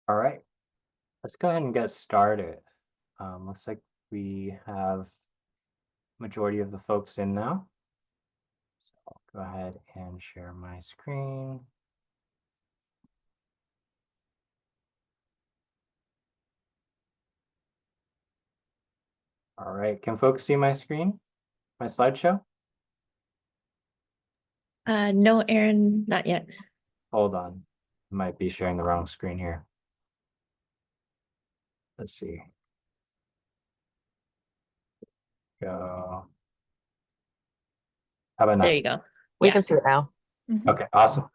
All right, let's go ahead and get started. Looks like we have majority of the folks in now. So I'll go ahead and share my screen. All right, can folks see my screen, my slideshow? No, Aaron, not yet. Hold on, might be sharing the wrong screen here. Let's see. Go. How about There now? you go. We Yeah. can see it now. Okay, awesome.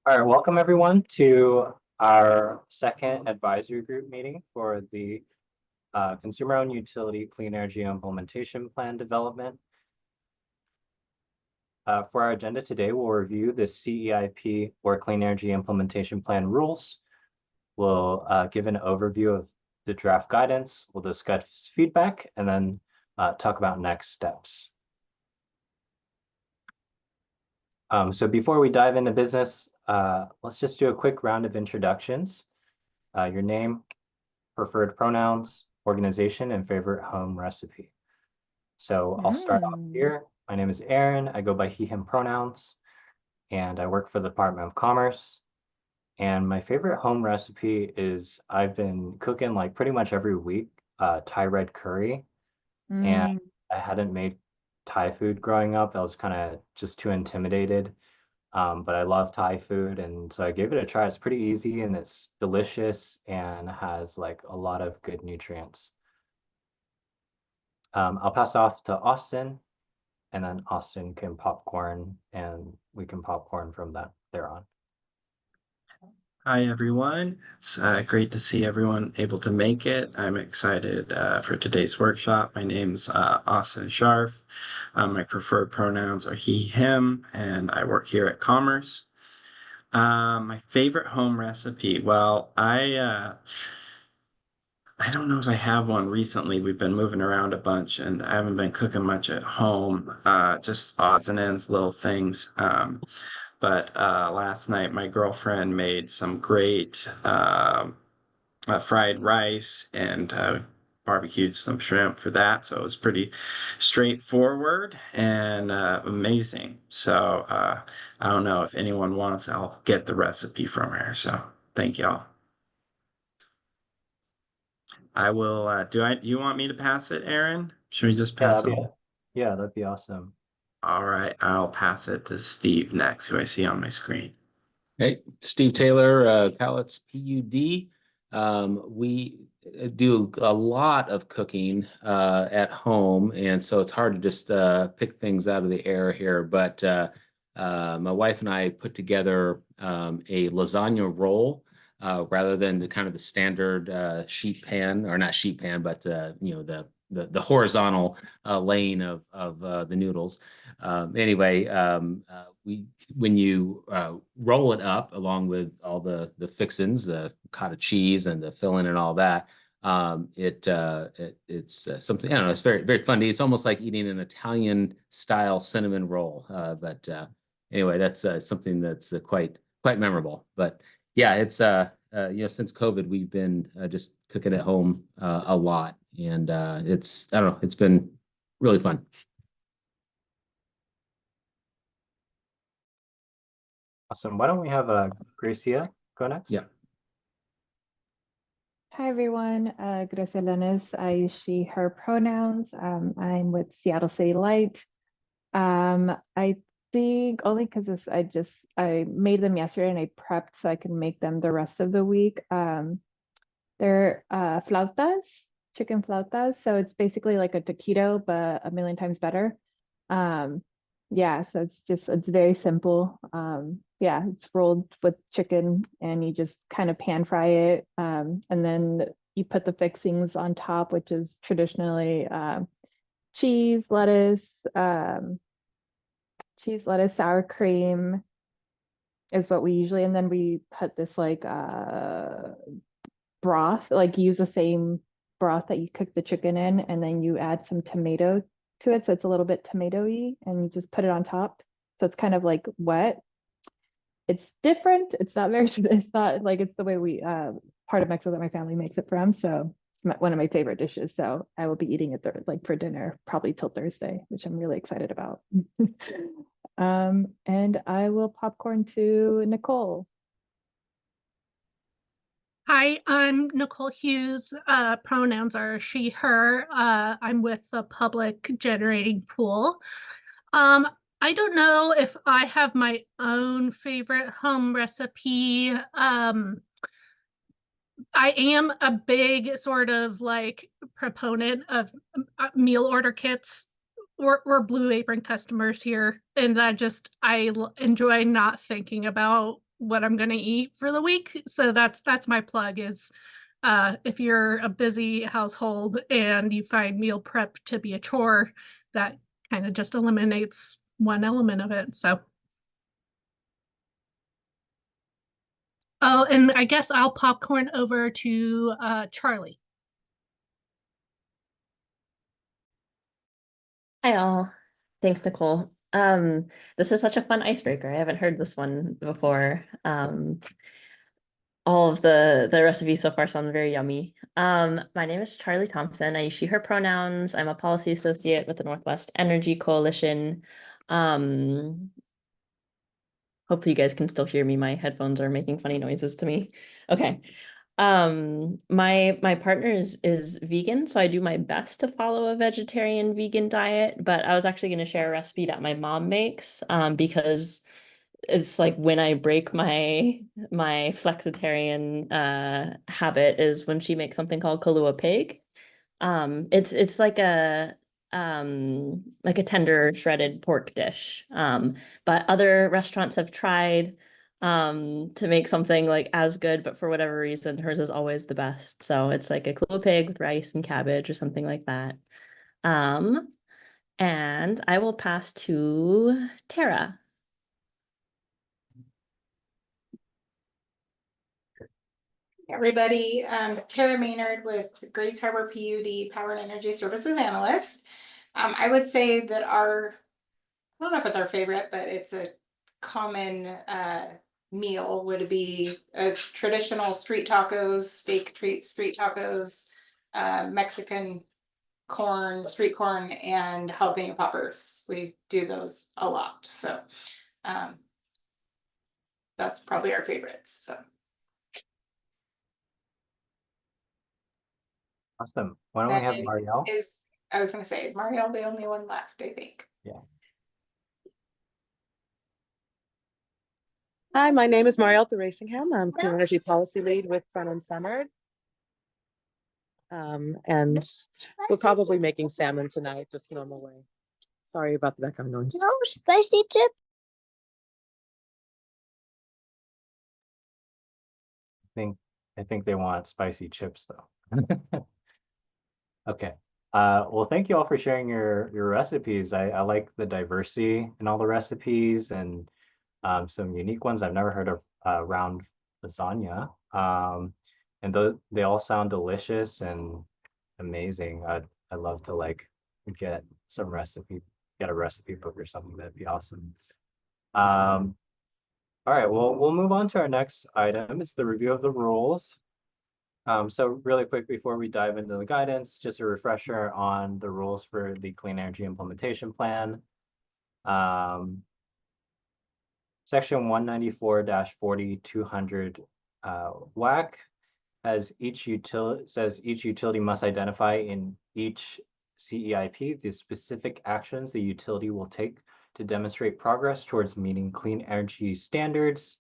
All right, welcome everyone to our second advisory group meeting for the Consumer-Owned Utility Clean Energy Implementation Plan Development. For our agenda today, we'll review the CEIP or Clean Energy Implementation Plan rules. We'll give an overview of the draft guidance. We'll discuss feedback and then talk about next steps. So before we dive into business, let's just do a quick round of introductions. Your name, preferred pronouns, organization, and favorite home recipe. So I'll start off here. My name is Aaron. I go by he, him pronouns, and I work for the Department of Commerce. And my favorite home recipe is I've been cooking like pretty much every week, Thai red curry. And I hadn't made Thai food growing up. I was kind of just too intimidated. But I love Thai food, and so I gave it a try. It's pretty easy and it's delicious and has like a lot of good nutrients. I'll pass off to Austin, and then Austin can popcorn, and we can popcorn from that there on. Hi, everyone. It's great to see everyone able to make it. I'm excited for today's workshop. My name's Austin Scharf. My preferred pronouns are he, him, and I work here at Commerce. My favorite home recipe. Well, I don't know if I have one recently. We've been moving around a bunch and I haven't been cooking much at home, just odds and ends, little things. But last night, my girlfriend made some great fried rice and barbecued some shrimp for that. So it was pretty straightforward and amazing. So I don't know if anyone wants, I'll get the recipe from her. So thank y'all. I will. Do you want me to pass it, Aaron? Should we just pass it? Yeah, that'd be awesome. All right, I'll pass it to Steve next, who I see on my screen. Hey, Steve Taylor, Cowlitz PUD. We do a lot of cooking at home, and so it's hard to just pick things out of the air here. But my wife and I put together a lasagna roll rather than the kind of the standard sheet pan, or not sheet pan, but the horizontal laying of the noodles. When you roll it up along with all the fixins, the cottage cheese and the filling and all that, it's something, I don't know, it's very, very funny. It's almost like eating an Italian style cinnamon roll. But anyway, that's something that's quite memorable. But yeah, it's since COVID, we've been just cooking at home a lot, and I don't know, it's been really fun. Awesome. Why don't we have Gracia go next? Yeah. Hi, everyone. Gracia Lenes. I use she, her pronouns. I'm with Seattle City Light. I think only because I made them yesterday and I prepped so I can make them the rest of the week. They're flautas, chicken flautas. So it's basically like a taquito, but a million times better. Yeah, so it's very simple. Yeah, it's rolled with chicken and you just kind of pan fry it. And then you put the fixings on top, which is traditionally cheese, lettuce, sour cream is what we usually, and then we put this like broth, like use the same broth that you cook the chicken in, and then you add some tomato to it. So it's a little bit tomatoey, and you just put it on top. So it's kind of like wet. it's different. It's not very, it's not like it's the way we, part of Mexico that my family makes it from. So it's one of my favorite dishes. So I will be eating it like for dinner, probably till Thursday, which I'm really excited about. And I will popcorn to Nicole. Hi, I'm Nicole Hughes. Pronouns are she, her. I'm with the public generating pool. I don't know if I have my own favorite home recipe. I am a big sort of like proponent of meal order kits. We're Blue Apron customers here, and I enjoy not thinking about what I'm going to eat for the week. So that's my plug is if you're a busy household and you find meal prep to be a chore, that kind of just eliminates one element of it. So oh, and I guess I'll popcorn over to Charlie. Hi all. Thanks, Nicole. This is such a fun icebreaker. I haven't heard this one before. All of the recipes so far sound very yummy. My name is Charlie Thompson. I use she, her pronouns. I'm a policy associate with the Northwest Energy Coalition. Hopefully you guys can still hear me. My headphones are making funny noises to me. Okay. My partner is vegan, so I do my best to follow a vegetarian vegan diet, but I was actually going to share a recipe that my mom makes because it's like when I break my flexitarian habit is when she makes something called Kahlua pig. It's like a tender shredded pork dish. But other restaurants have tried to make something like as good, but for whatever reason, hers is always the best. So it's like a Kahlua pig with rice and cabbage or something like that. Um, and I will pass to Tara. Everybody, Tara Maynard with Grace Harbor PUD Power and Energy Services Analyst. I would say that I don't know if it's our favorite, but it's a common meal would be a traditional street tacos, street tacos, Mexican corn, street corn, and jalapeno poppers. We do those a lot. So that's probably our favorites. So. Awesome. Why don't we have Then Marielle? I was gonna say, Mario, the only one left, I think. Yeah. Hi, my name is Marielle Racingham. I'm Clean Energy Policy Lead with Front and Centered. And we're probably making salmon tonight, just normal way. Sorry about the background noise. No spicy chip. I think they want spicy chips though. Okay. Well, thank you all for sharing your recipes. I like the diversity in all the recipes and some unique ones. I've never heard of round lasagna. And they all sound delicious and amazing. I'd love to like get a recipe book or something. That'd be awesome. All right, well, we'll move on to our next item. It's the review of the rules. So really quick before we dive into the guidance, just a refresher on the rules for the Clean Energy Implementation Plan. Section 194-40-200 WAC says each utility must identify in each CEIP the specific actions the utility will take to demonstrate progress towards meeting clean energy standards,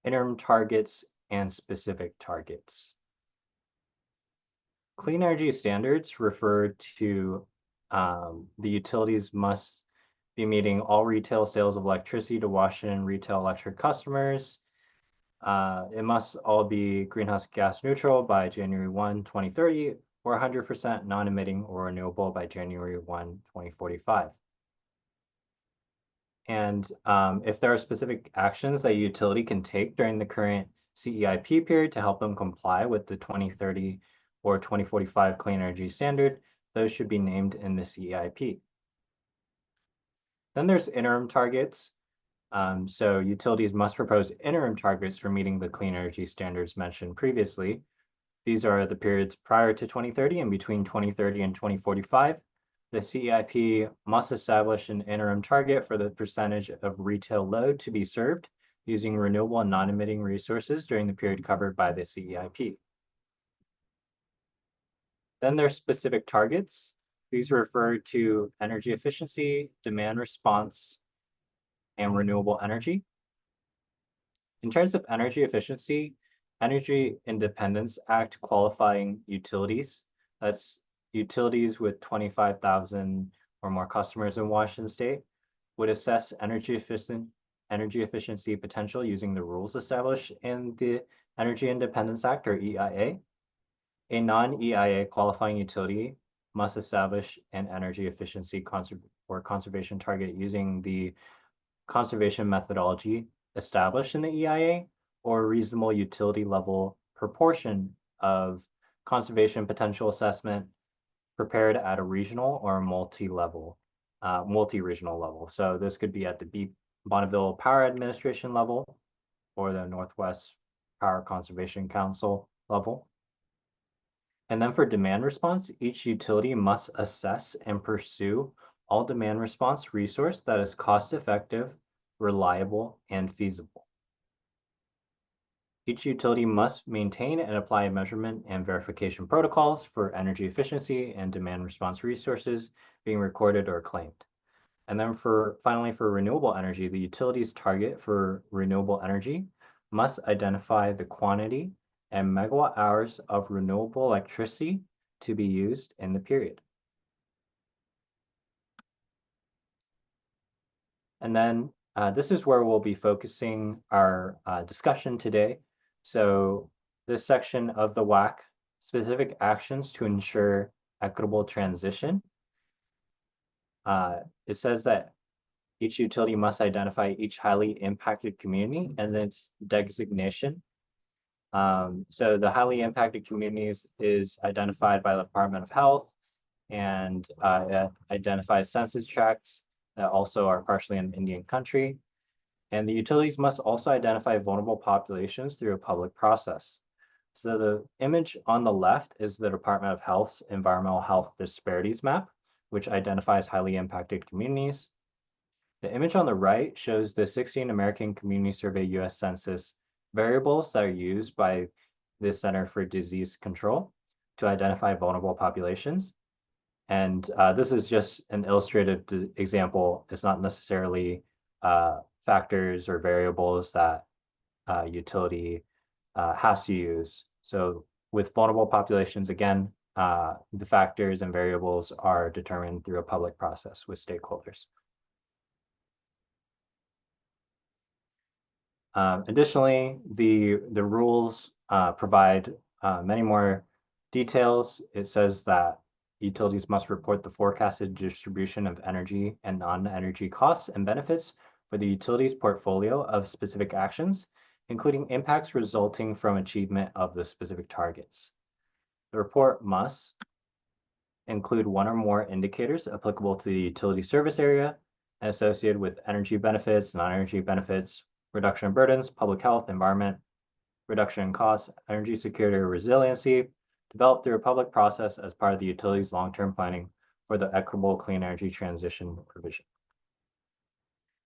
interim targets, and specific targets. Clean energy standards refer to the utilities must be meeting all retail sales of electricity to Washington retail electric customers. It must all be greenhouse gas neutral by January 1, 2030, or 100% non-emitting or renewable by January 1, 2045. And if there are specific actions that a utility can take during the current CEIP period to help them comply with the 2030 or 2045 clean energy standard, those should be named in the CEIP. Then there's interim targets. So utilities must propose interim targets for meeting the clean energy standards mentioned previously. These are the periods prior to 2030 and between 2030 and 2045. The CEIP must establish an interim target for the percentage of retail load to be served using renewable and non-emitting resources during the period covered by the CEIP. Then there's specific targets. These refer to energy efficiency, demand response, and renewable energy. In terms of energy efficiency, Energy Independence Act qualifying utilities, that's utilities with 25,000 or more customers in Washington State, would assess energy efficiency potential using the rules established in the Energy Independence Act, or EIA. A non-EIA qualifying utility must establish an energy efficiency conservation target using the conservation methodology established in the EIA, or a reasonable utility level proportion of conservation potential assessment prepared at a regional or multi-regional level. So this could be at the Bonneville Power Administration level or the Northwest Power Conservation Council level. And then for demand response, each utility must assess and pursue all demand response resource that is cost-effective, reliable, and feasible. Each utility must maintain and apply measurement and verification protocols for energy efficiency and demand response resources being recorded or claimed. And then finally, for renewable energy, the utility's target for renewable energy must identify the quantity and megawatt hours of renewable electricity to be used in the period. And then this is where we'll be focusing our discussion today. So this section of the WAC, specific actions to ensure equitable transition. It says that each utility must identify each highly impacted community and its designation. So the highly impacted communities is identified by the Department of Health, and it identifies census tracts that also are partially in Indian country. And the utilities must also identify vulnerable populations through a public process. So the image on the left is the Department of Health's Environmental Health Disparities Map, which identifies highly impacted communities. The image on the right shows the 16 American Community Survey US Census variables that are used by the Center for Disease Control to identify vulnerable populations. And this is just an illustrative example. It's not necessarily factors or variables that utility has to use. So with vulnerable populations, again, the factors and variables are determined through a public process with stakeholders. Additionally, the rules provide many more details. It says that utilities must report the forecasted distribution of energy and non-energy costs and benefits for the utilities portfolio of specific actions, including impacts resulting from achievement of the specific targets. The report must include one or more indicators applicable to the utility service area and associated with energy benefits, non-energy benefits, reduction in burdens, public health, environment, reduction in costs, energy security or resiliency, developed through a public process as part of the utility's long-term planning for the equitable clean energy transition provision.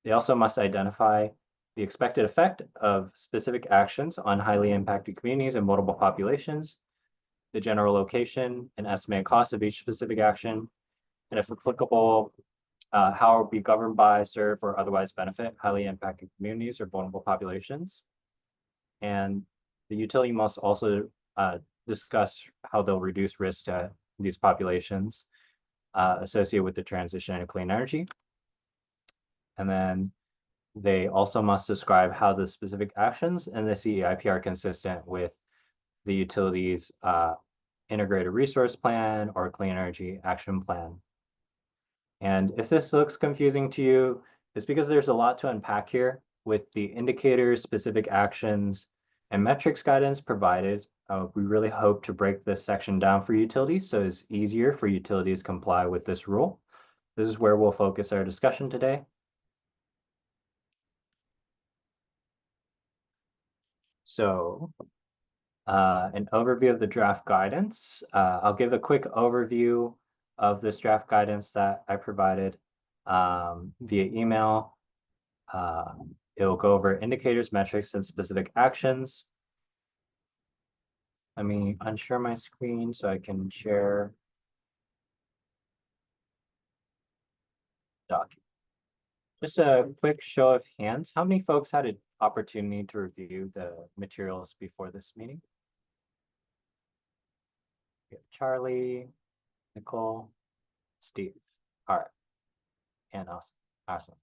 They also must identify the expected effect of specific actions on highly impacted communities and vulnerable populations, the general location and estimated cost of each specific action, and if applicable, how it will be governed by, serve, or otherwise benefit highly impacted communities or vulnerable populations. And the utility must also discuss how they'll reduce risk to these populations associated with the transition to clean energy. And then they also must describe how the specific actions in the CEIP are consistent with the utility's integrated resource plan or clean energy action plan. And if this looks confusing to you, it's because there's a lot to unpack here with the indicators, specific actions, and metrics guidance provided. We really hope to break this section down for utilities so it's easier for utilities to comply with this rule. This is where we'll focus our discussion today. So an overview of the draft guidance. I'll give a quick overview of this draft guidance that I provided via email. It will go over indicators, metrics, and specific actions. Let me unshare my screen so I can share document. Just a quick show of hands. How many folks had an opportunity to review the materials before this meeting? We have Charlie, Nicole, Steve. All right. And awesome.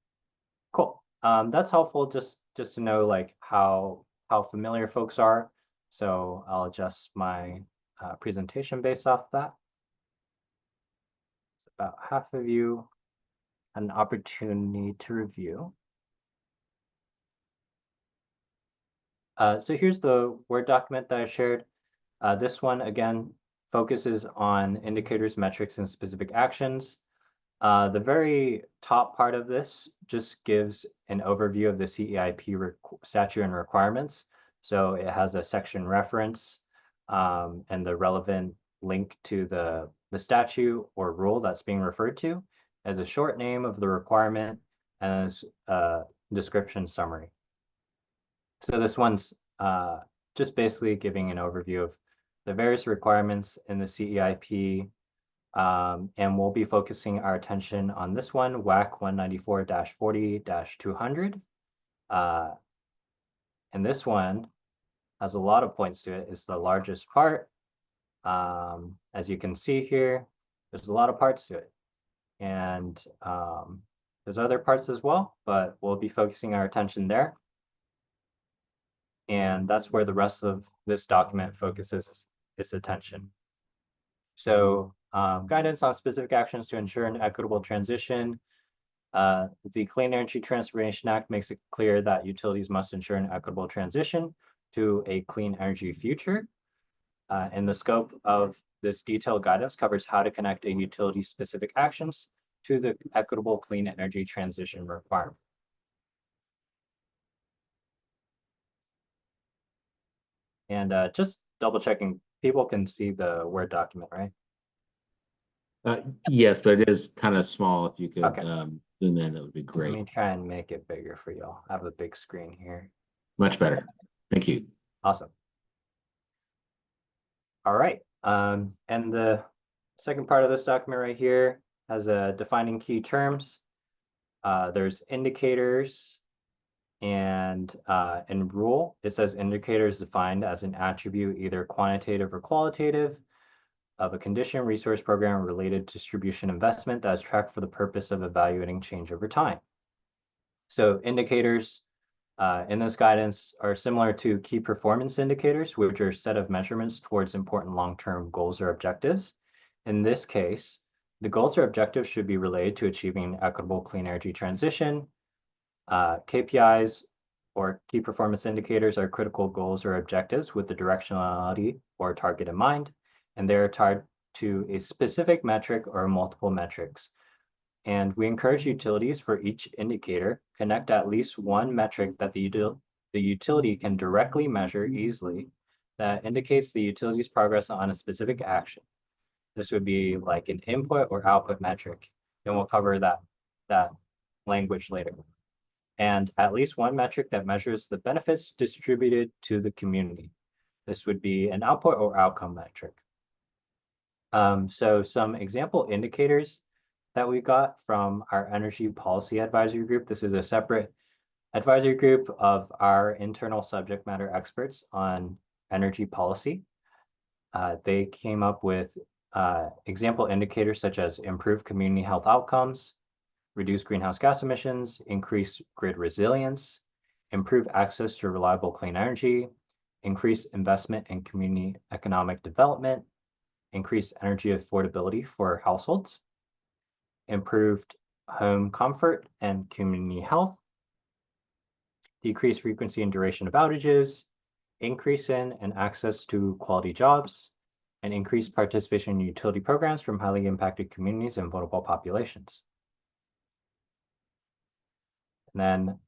Cool. That's helpful just to know like how familiar folks are. So I'll adjust my presentation based off that. About half of you had an opportunity to review. So here's the Word document that I shared. This one, again, focuses on indicators, metrics, and specific actions. The very top part of this just gives an overview of the CEIP statute and requirements. So it has a section reference and the relevant link to the statute or rule that's being referred to as a short name of the requirement and as a description summary. So this one's just basically giving an overview of the various requirements in the CEIP, and we'll be focusing our attention on this one, WAC 194-40-200. And this one has a lot of points to it. It's the largest part. As you can see here, there's a lot of parts to it. And there's other parts as well, but we'll be focusing our attention there. And that's where the rest of this document focuses its attention. So guidance on specific actions to ensure an equitable transition. The Clean Energy Transformation Act makes it clear that utilities must ensure an equitable transition to a clean energy future. And the scope of this detailed guidance covers how to connect a utility-specific actions to the equitable clean energy transition requirement. And just double checking, people can see the Word document, right? Yes, but it is kind of small. If you could Okay. zoom in, that would be Let great. me try and make it bigger for y'all. I have a big screen here. Much better. Thank you. Awesome. All right. And the second part of this document right here has defining key terms. There's indicators and in rule, it says indicators defined as an attribute, either quantitative or qualitative, of a condition, resource, program, or related distribution investment that is tracked for the purpose of evaluating change over time. So indicators in this guidance are similar to key performance indicators, which are a set of measurements towards important long-term goals or objectives. In this case, the goals or objectives should be related to achieving equitable clean energy transition. KPIs or key performance indicators are critical goals or objectives with the directionality or target in mind, and they're tied to a specific metric or multiple metrics. And we encourage utilities for each indicator connect at least one metric that the utility can directly measure easily that indicates the utility's progress on a specific action. This would be like an input or output metric, and we'll cover that language later. And at least one metric that measures the benefits distributed to the community. This would be an output or outcome metric. So some example indicators that we got from our Energy Policy Advisory Group. This is a separate advisory group of our internal subject matter experts on energy policy. They came up with example indicators such as improved community health outcomes, reduce greenhouse gas emissions, increase grid resilience, improve access to reliable clean energy, increase investment in community economic development, increase energy affordability for households, improved home comfort and community health, decrease frequency and duration of outages, increase in and access to quality jobs, and increase participation in utility programs from highly impacted communities and vulnerable populations. And then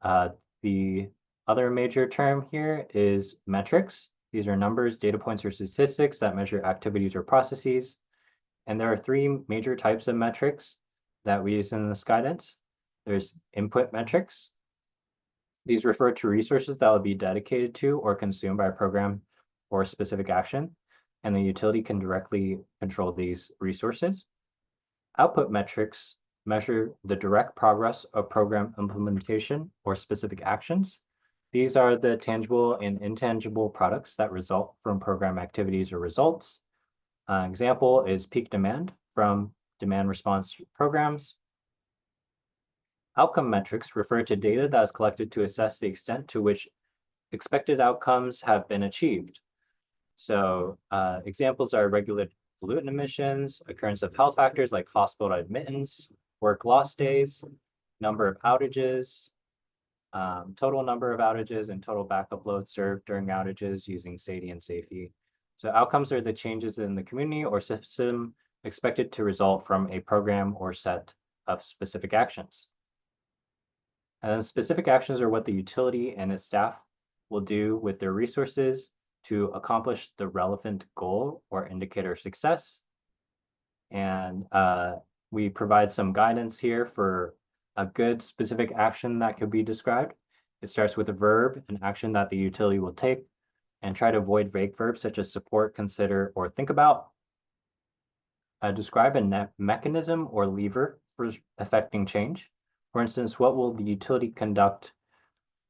the other major term here is metrics. These are numbers, data points, or statistics that measure activities or processes. And there are three major types of metrics that we use in this guidance. There's input metrics. These refer to resources that will be dedicated to or consumed by a program or specific action, and the utility can directly control these resources. Output metrics measure the direct progress of program implementation or specific actions. These are the tangible and intangible products that result from program activities or results. An example is peak demand from demand response programs. Outcome metrics refer to data that is collected to assess the extent to which expected outcomes have been achieved. So examples are regulated pollutant emissions, occurrence of health factors like hospital admittance, work loss days, number of outages, total number of outages, and total backup load served during outages using SAIDI and SAIFI. So outcomes are the changes in the community or system expected to result from a program or set of specific actions. And then specific actions are what the utility and its staff will do with their resources to accomplish the relevant goal or indicator of success. And we provide some guidance here for a good specific action that could be described. It starts with a verb, an action that the utility will take, and try to avoid vague verbs such as support, consider, or think about. Describe a mechanism or lever for affecting change. For instance, what will the utility conduct?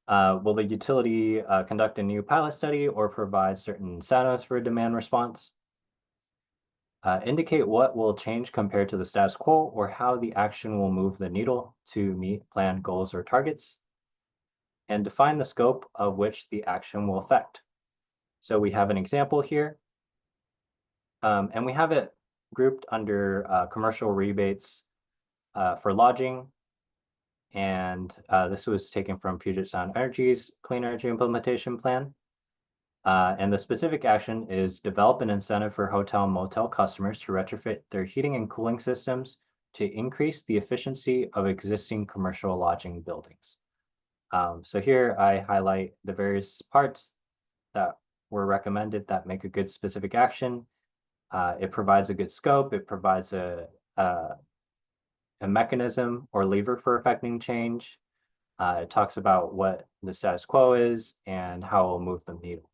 Will the utility conduct a new pilot study or provide certain incentives for demand response? Indicate what will change compared to the status quo or how the action will move the needle to meet planned goals or targets. And define the scope of which the action will affect. So we have an example here. And we have it grouped under commercial rebates for lodging. And this was taken from Puget Sound Energy's Clean Energy Implementation Plan. And the specific action is develop an incentive for hotel and motel customers to retrofit their heating and cooling systems to increase the efficiency of existing commercial lodging buildings. So here I highlight the various parts that were recommended that make a good specific action. It provides a good scope. It provides a mechanism or lever for affecting change. It talks about what the status quo is and how it will move the needle.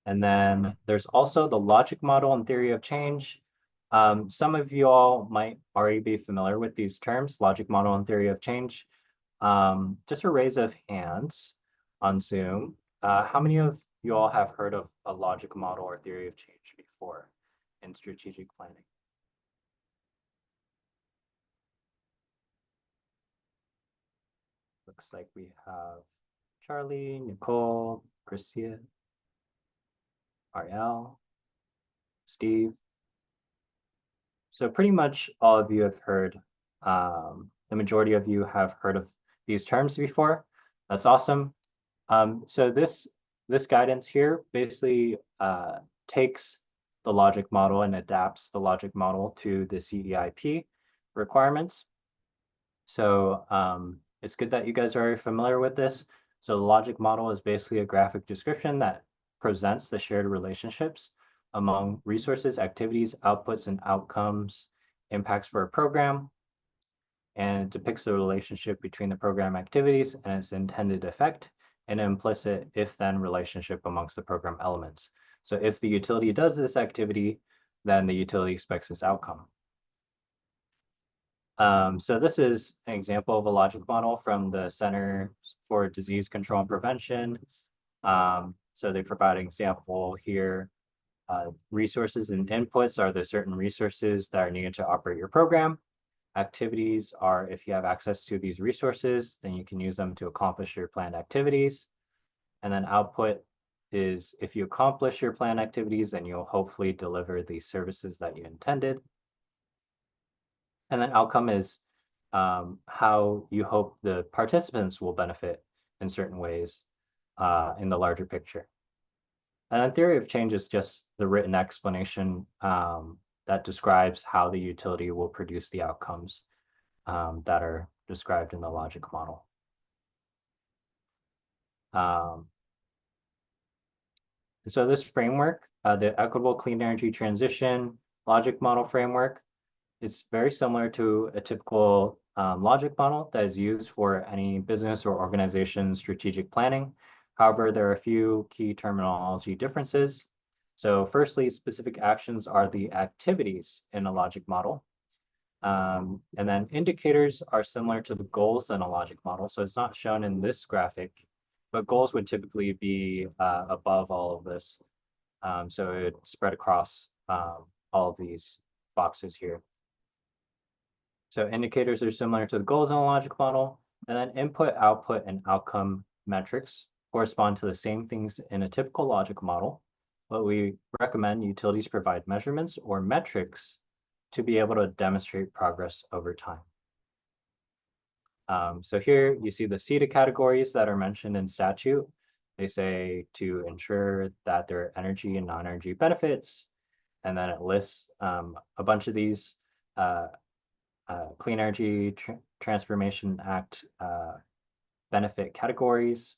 And then there's also the logic model and theory of change. Some of you all might already be familiar with these terms, logic model and theory of change. Just a raise of hands on Zoom. How many of you all have heard of a logic model or theory of change before in strategic planning? Looks like we have Charlie, Nicole, Christia, Ariel, Steve. So pretty much all of you have heard, the majority of you have heard of these terms before. That's awesome. So this guidance here basically takes the logic model and adapts the logic model to the CEIP requirements. So it's good that you guys are familiar with this. So the logic model is basically a graphic description that presents the shared relationships among resources, activities, outputs, and outcomes, impacts for a program, and it depicts the relationship between the program activities and its intended effect, and an implicit if-then relationship amongst the program elements. So if the utility does this activity, then the utility expects this outcome. So this is an example of a logic model from the Center for Disease Control and Prevention. So they provide an example here. Resources and inputs are the certain resources that are needed to operate your program. Activities are if you have access to these resources, then you can use them to accomplish your planned activities. And then output is if you accomplish your planned activities, then you'll hopefully deliver the services that you intended. And then outcome is how you hope the participants will benefit in certain ways in the larger picture. And then theory of change is just the written explanation that describes how the utility will produce the outcomes that are described in the logic model. So this framework, the Equitable Clean Energy Transition Logic Model Framework, is very similar to a typical logic model that is used for any business or organization strategic planning. However, there are a few key terminology differences. So firstly, specific actions are the activities in a logic model. And then indicators are similar to the goals in a logic model. So it's not shown in this graphic, but goals would typically be above all of this. So it would spread across all of these boxes here. So indicators are similar to the goals in a logic model, and then input, output, and outcome metrics correspond to the same things in a typical logic model, but we recommend utilities provide measurements or metrics to be able to demonstrate progress over time. So here you see the CETA categories that are mentioned in statute. They say to ensure that there are energy and non-energy benefits, and then it lists a bunch of these Clean Energy Transformation Act benefit categories.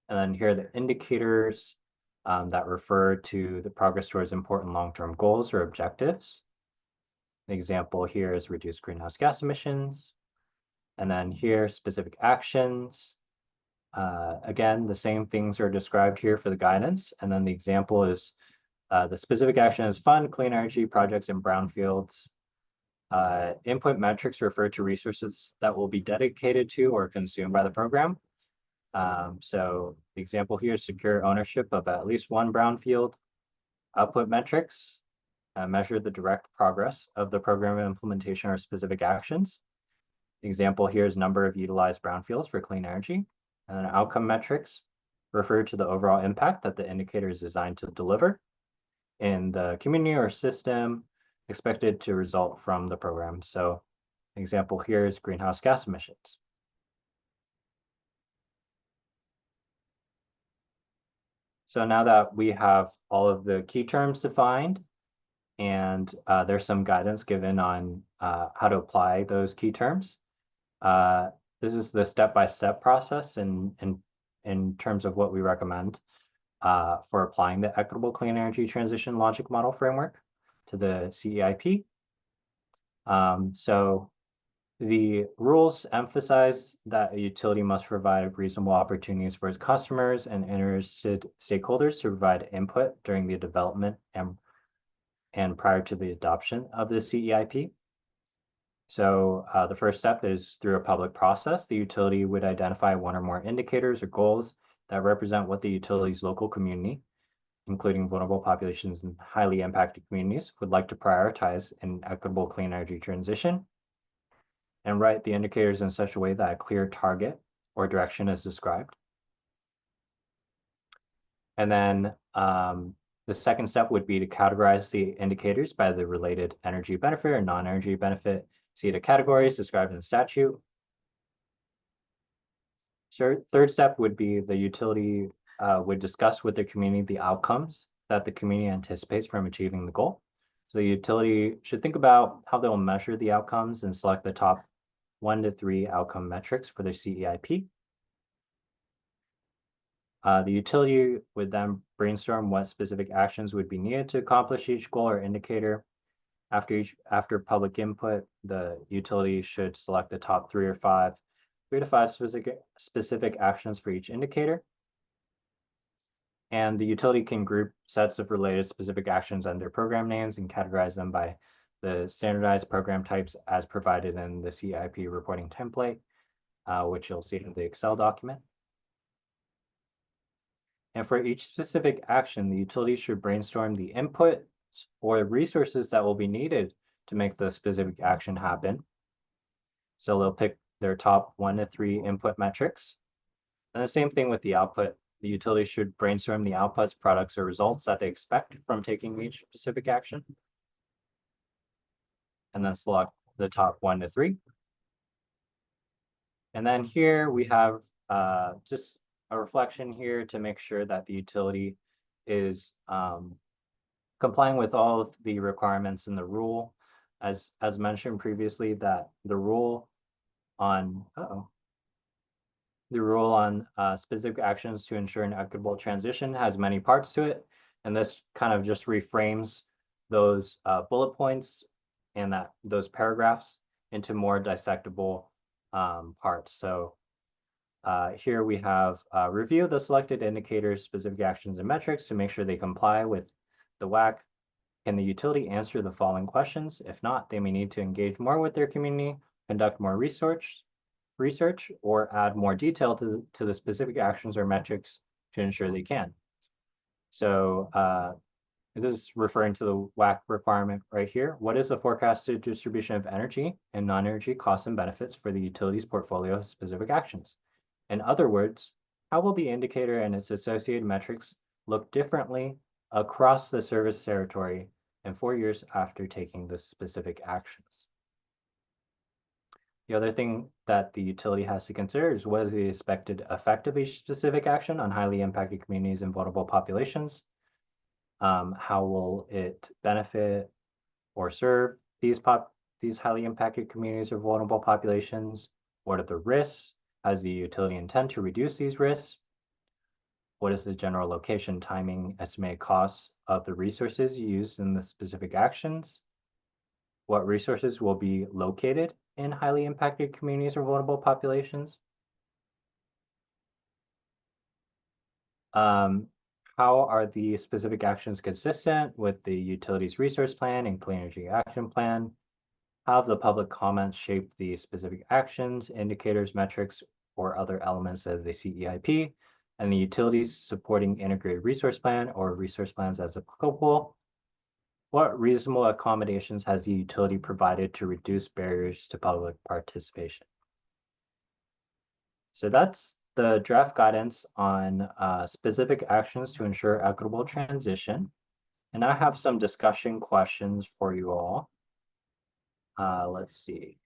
And then here are the indicators that refer to the progress towards important long-term goals or objectives. An example here is reduce greenhouse gas emissions. And then here, specific actions. Again, the same things are described here for the guidance. And then the example is the specific action is fund clean energy projects in brownfields. Input metrics refer to resources that will be dedicated to or consumed by the program. So the example here is secure ownership of at least one brownfield. Output metrics measure the direct progress of the program implementation or specific actions. The example here is number of utilized brownfields for clean energy. And then outcome metrics refer to the overall impact that the indicator is designed to deliver in the community or system expected to result from the program. So an example here is greenhouse gas emissions. So now that we have all of the key terms defined, and there's some guidance given on how to apply those key terms. This is the step-by-step process in terms of what we recommend for applying the Equitable Clean Energy Transition Logic Model Framework to the CEIP. So the rules emphasize that a utility must provide reasonable opportunities for its customers and interested stakeholders to provide input during the development and prior to the adoption of the CEIP. So the first step is through a public process. The utility would identify one or more indicators or goals that represent what the utility's local community, including vulnerable populations and highly impacted communities, would like to prioritize in equitable clean energy transition, and write the indicators in such a way that a clear target or direction is described. And then the second step would be to categorize the indicators by the related energy benefit or non-energy benefit CETA categories described in the statute. Third step would be the utility would discuss with the community the outcomes that the community anticipates from achieving the goal. So the utility should think about how they'll measure the outcomes and select the top 1 to 3 outcome metrics for their CEIP. The utility would then brainstorm what specific actions would be needed to accomplish each goal or indicator. After public input, the utility should select the top 3 to 5 specific actions for each indicator. And the utility can group sets of related specific actions under program names and categorize them by the standardized program types as provided in the CEIP reporting template, which you'll see in the Excel document. And for each specific action, the utility should brainstorm the input or resources that will be needed to make the specific action happen. So they'll pick their top 1 to 3 input metrics. And the same thing with the output. The utility should brainstorm the outputs, products, or results that they expect from taking each specific action. And then select the top 1 to 3. And then here we have just a reflection here to make sure that the utility is complying with all of the requirements in the rule. As mentioned previously, that the rule on The rule on specific actions to ensure an equitable transition has many parts to it. And this kind of just reframes those bullet points and those paragraphs into more dissectable parts. So here we have review the selected indicators, specific actions and metrics to make sure they comply with the WAC. Can the utility answer the following questions? If not, they may need to engage more with their community, conduct more research, or add more detail to the specific actions or metrics to ensure they can. So this is referring to the WAC requirement right here. What is the forecasted distribution of energy and non-energy costs and benefits for the utilities portfolio of specific actions? In other words, how will the indicator and its associated metrics look differently across the service territory in 4 years after taking the specific actions? The other thing that the utility has to consider is what is the expected effect of each specific action on highly impacted communities and vulnerable populations? How will it benefit or serve these highly impacted communities or vulnerable populations? What are the risks? How does the utility intend to reduce these risks? What is the general location, timing, estimated costs of the resources used in the specific actions? What resources will be located in highly impacted communities or vulnerable populations? How are the specific actions consistent with the utilities resource plan and clean energy action plan? How have the public comments shaped the specific actions, indicators, metrics, or other elements of the CEIP and the utilities supporting integrated resource plan or resource plans as applicable? What reasonable accommodations has the utility provided to reduce barriers to public participation? So that's the draft guidance on specific actions to ensure equitable transition. And I have some discussion questions for you all. Let's see.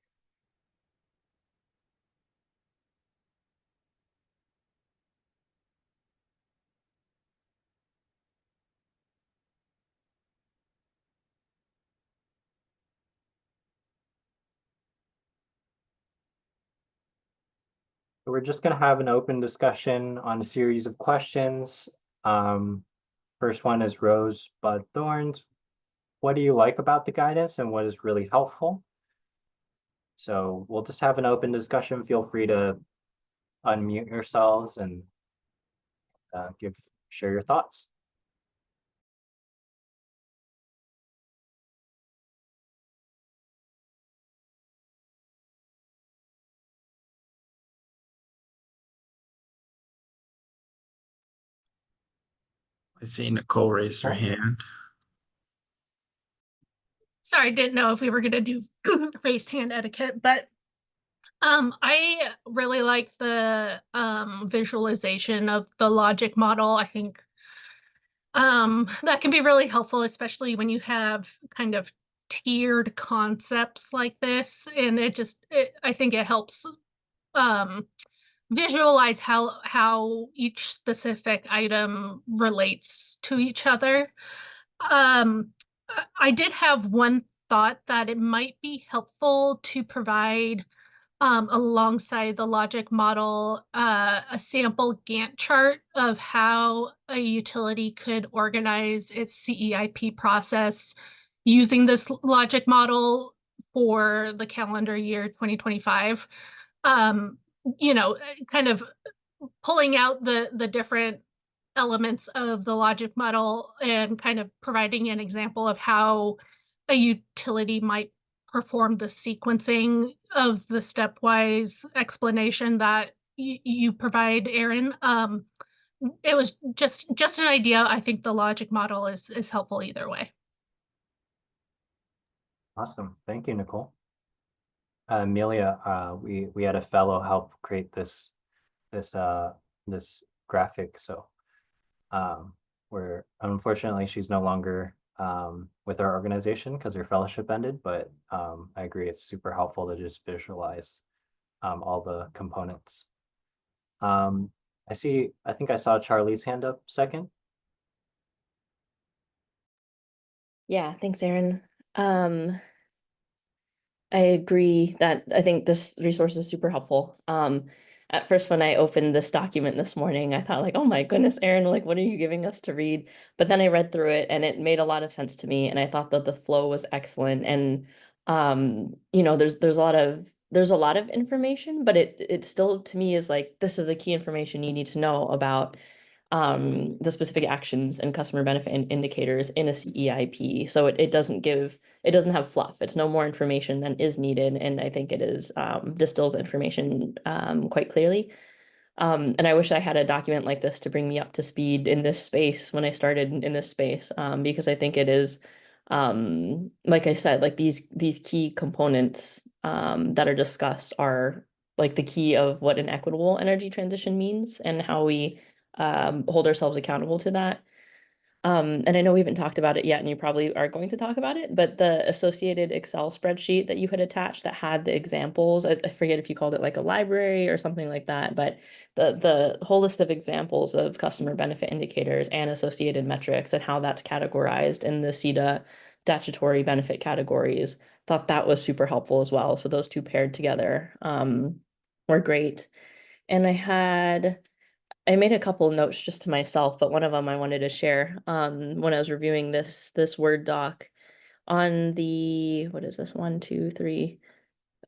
We're just going to have an open discussion on a series of questions. First one is Rose Bud Thorns. What do you like about the guidance and what is really helpful? So we'll just have an open discussion. Feel free to unmute yourselves and share your thoughts. I see Nicole raise her hand. Sorry, didn't know if we were gonna do raised hand etiquette, but I really like the visualization of the logic model. I think that can be really helpful, especially when you have kind of tiered concepts like this, and I think it helps visualize how each specific item relates to each other. I did have one thought that it might be helpful to provide alongside the logic model a sample Gantt chart of how a utility could organize its CEIP process using this logic model for the calendar year 2025. Kind of pulling out the different elements of the logic model and kind of providing an example of how a utility might perform the sequencing of the stepwise explanation that you provide, Aaron. It was just an idea. I think the logic model is helpful either way. Awesome. Thank you, Nicole. Amelia, we had a fellow help create this graphic. So where unfortunately she's no longer with our organization because her fellowship ended, but I agree it's super helpful to just visualize all the components. I think I saw Charlie's hand up second. Yeah, thanks, Aaron. I agree that I think this resource is super helpful. at first when I opened this document this morning, I thought like, oh my goodness, Erin, like what are you giving us to read? But then I read through it and it made a lot of sense to me, and I thought that the flow was excellent. And you know, there's a lot of information, but it still to me is like this is the key information you need to know about the specific actions and customer benefit indicators in a CEIP. So it doesn't have fluff. It's no more information than is needed. And I think it is distills information quite clearly. And I wish I had a document like this to bring me up to speed in this space when I started in this space, because I think it is, like I said, like these key components that are discussed are like the key of what an equitable energy transition means and how we hold ourselves accountable to that. And I know we haven't talked about it yet, and you probably are going to talk about it, but the associated Excel spreadsheet that you had attached that had the examples, I forget if you called it like a library or something like that, but the whole list of examples of customer benefit indicators and associated metrics and how that's categorized in the CETA statutory benefit categories, thought that was super helpful as well. So those two paired together were great. And I made a couple notes just to myself, but one of them I wanted to share when I was reviewing this Word doc on the, what is this, one, two, three,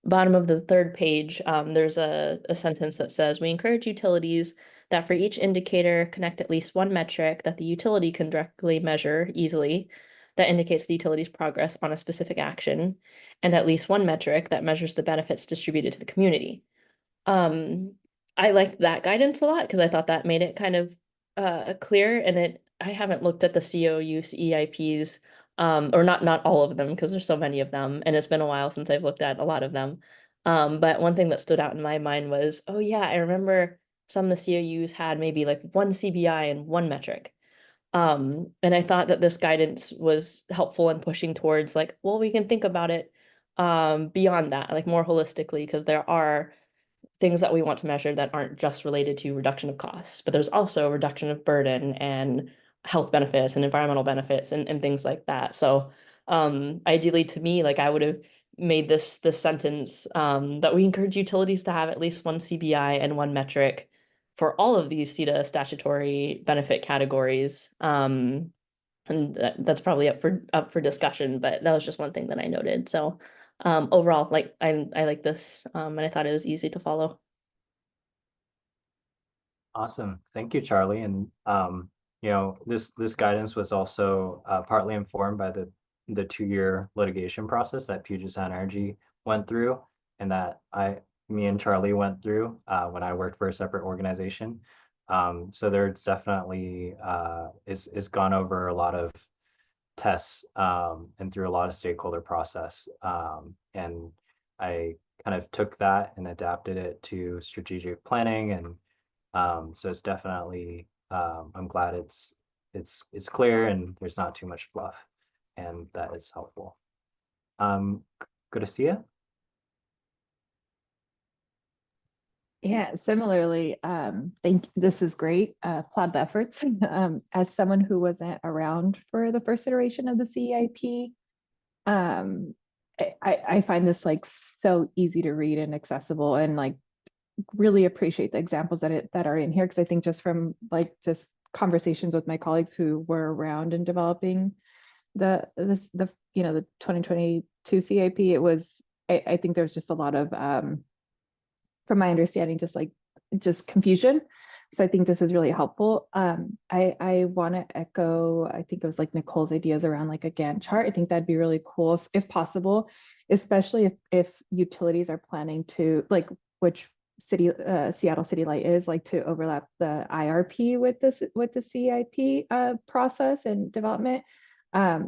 bottom of the third page. There's a sentence that says, we encourage utilities that for each indicator connect at least one metric that the utility can directly measure easily that indicates the utility's progress on a specific action, and at least one metric that measures the benefits distributed to the community. Um, I liked that guidance a lot because I thought that made it kind of clear, and I haven't looked at the COU EIPs, or not all of them because there's so many of them, and it's been a while since I've looked at a lot of them. But one thing that stood out in my mind was, oh yeah, I remember some of the COUs had maybe like one CBI and one metric. And I thought that this guidance was helpful in pushing towards like, well, we can think about it beyond that, like more holistically, because there are things that we want to measure that aren't just related to reduction of costs, but there's also reduction of burden and health benefits and environmental benefits and things like that. So ideally to me, like I would have made this sentence that we encourage utilities to have at least one CBI and one metric for all of these CETA statutory benefit categories. And that's probably up for discussion, but that was just one thing that I noted. So overall, like I like this, and I thought it was easy to follow. Awesome. Thank you, Charlie. And you know, this guidance was also partly informed by the 2-year litigation process that Puget Sound Energy went through, and that me and Charlie went through when I worked for a separate organization. So there's definitely is gone over a lot of tests and through a lot of stakeholder process. And I kind of took that and adapted it to strategic planning, and so it's definitely I'm glad it's clear and there's not too much fluff, and that is helpful. Good to see you. Yeah, similarly, this is great. Applaud the efforts. As someone who wasn't around for the first iteration of the CEIP, I find this like so easy to read and accessible, and like really appreciate the examples that are in here, because I think just from like just conversations with my colleagues who were around in developing the 2022 CIP, it was I think there's just a lot of from my understanding, just confusion. So I think this is really helpful. I want to echo, I think it was like Nicole's ideas around like a Gantt chart. I think that'd be really cool if possible, especially if utilities are planning to like, which Seattle City Light is like, to overlap the IRP with the CIP process and development. I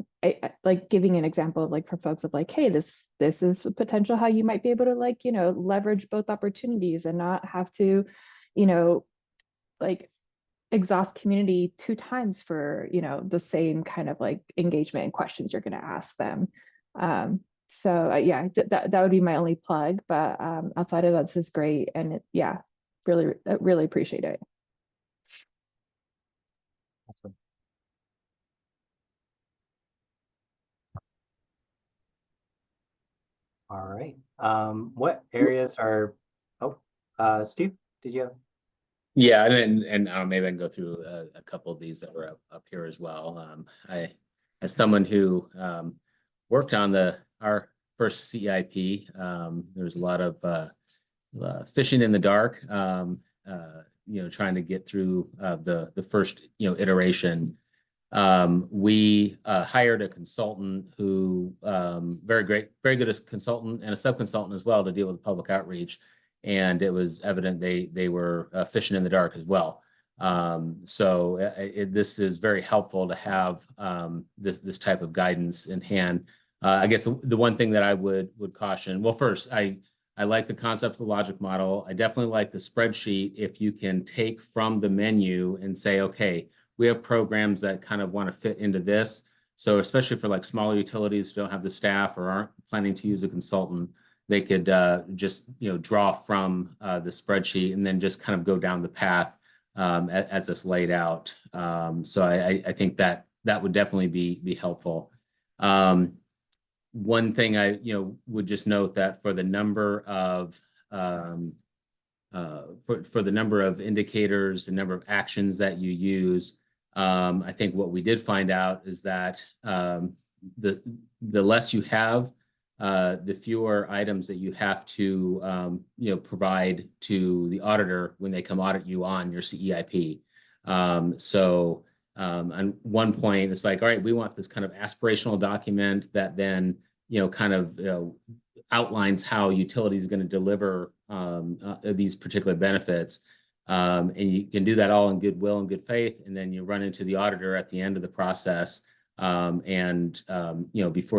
like giving an example of like for folks of like, hey, this is a potential how you might be able to like, leverage both opportunities and not have to, like exhaust community 2 times for, the same kind of like engagement and questions you're going to ask them. So yeah, that would be my only plug, but outside of that, this is great. And yeah, really appreciate it. Awesome. All right. What areas are, oh, Steve? did you have? Yeah, and maybe I can go through a couple of these that were up here as well. I, as someone who worked on our first CEIP, there was a lot of fishing in the dark, trying to get through the first iteration. We hired a consultant who very good as a consultant and a sub-consultant as well to deal with public outreach. And it was evident they were fishing in the dark as well. This is very helpful to have this type of guidance in hand. I guess the one thing that I would caution, well, first, I like the concept of the logic model. I definitely like the spreadsheet if you can take from the menu and say, okay, we have programs that kind of want to fit into this. So especially for like smaller utilities who don't have the staff or aren't planning to use a consultant, they could just draw from the spreadsheet and then just kind of go down the path as it's laid out. So I think that would definitely be helpful. One thing I would just note that for the number of for the number of indicators, the number of actions that you use, I think what we did find out is that the less you have, the fewer items that you have to provide to the auditor when they come audit you on your CEIP. On one point, it's like, all right, we want this kind of aspirational document that then kind of outlines how utility is going to deliver these particular benefits. And you can do that all in goodwill and good faith, and then you run into the auditor at the end of the process, before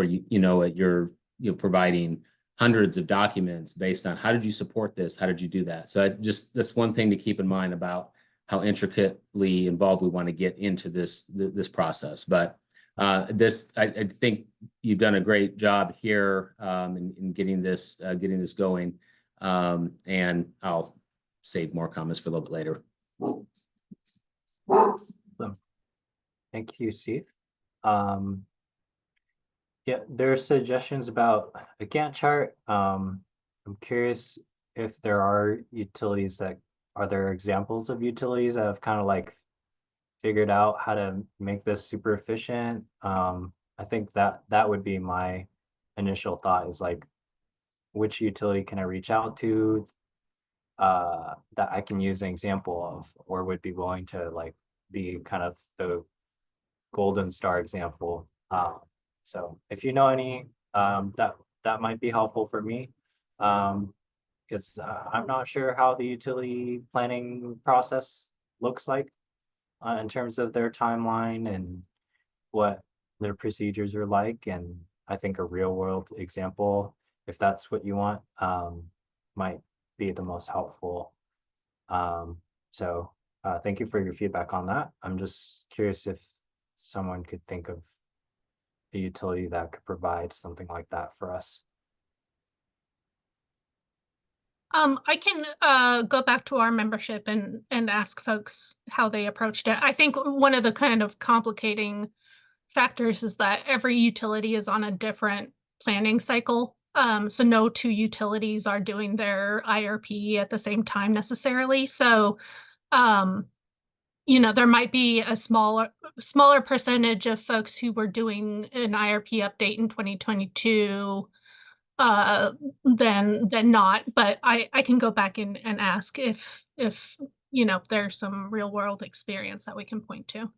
you know it, you're providing hundreds of documents based on how did you support this, how did you do that. So that's one thing to keep in mind about how intricately involved we want to get into this process. But I think you've done a great job here in getting this going, and I'll save more comments for a little bit later. Thank you, Steve. Yeah, there are suggestions about a Gantt chart. I'm curious if there are utilities are there examples of utilities that have kind of like figured out how to make this super efficient? I think that would be my initial thought, is like, which utility can I reach out to that I can use an example of, or would be willing to like be kind of the golden star example. So if you know any, that might be helpful for me, because I'm not sure how the utility planning process looks like in terms of their timeline and what their procedures are like. And I think a real world example, if that's what you want, might be the most helpful. Thank you for your feedback on that. I'm just curious if someone could think of a utility that could provide something like that for us. I can go back to our membership and ask folks how they approached it. I think one of the kind of complicating factors is that every utility is on a different planning cycle. So no two utilities are doing their IRP at the same time necessarily. So there might be a smaller percentage of folks who were doing an IRP update in 2022 than not. But I can go back and ask if there's some real world experience that we can point to.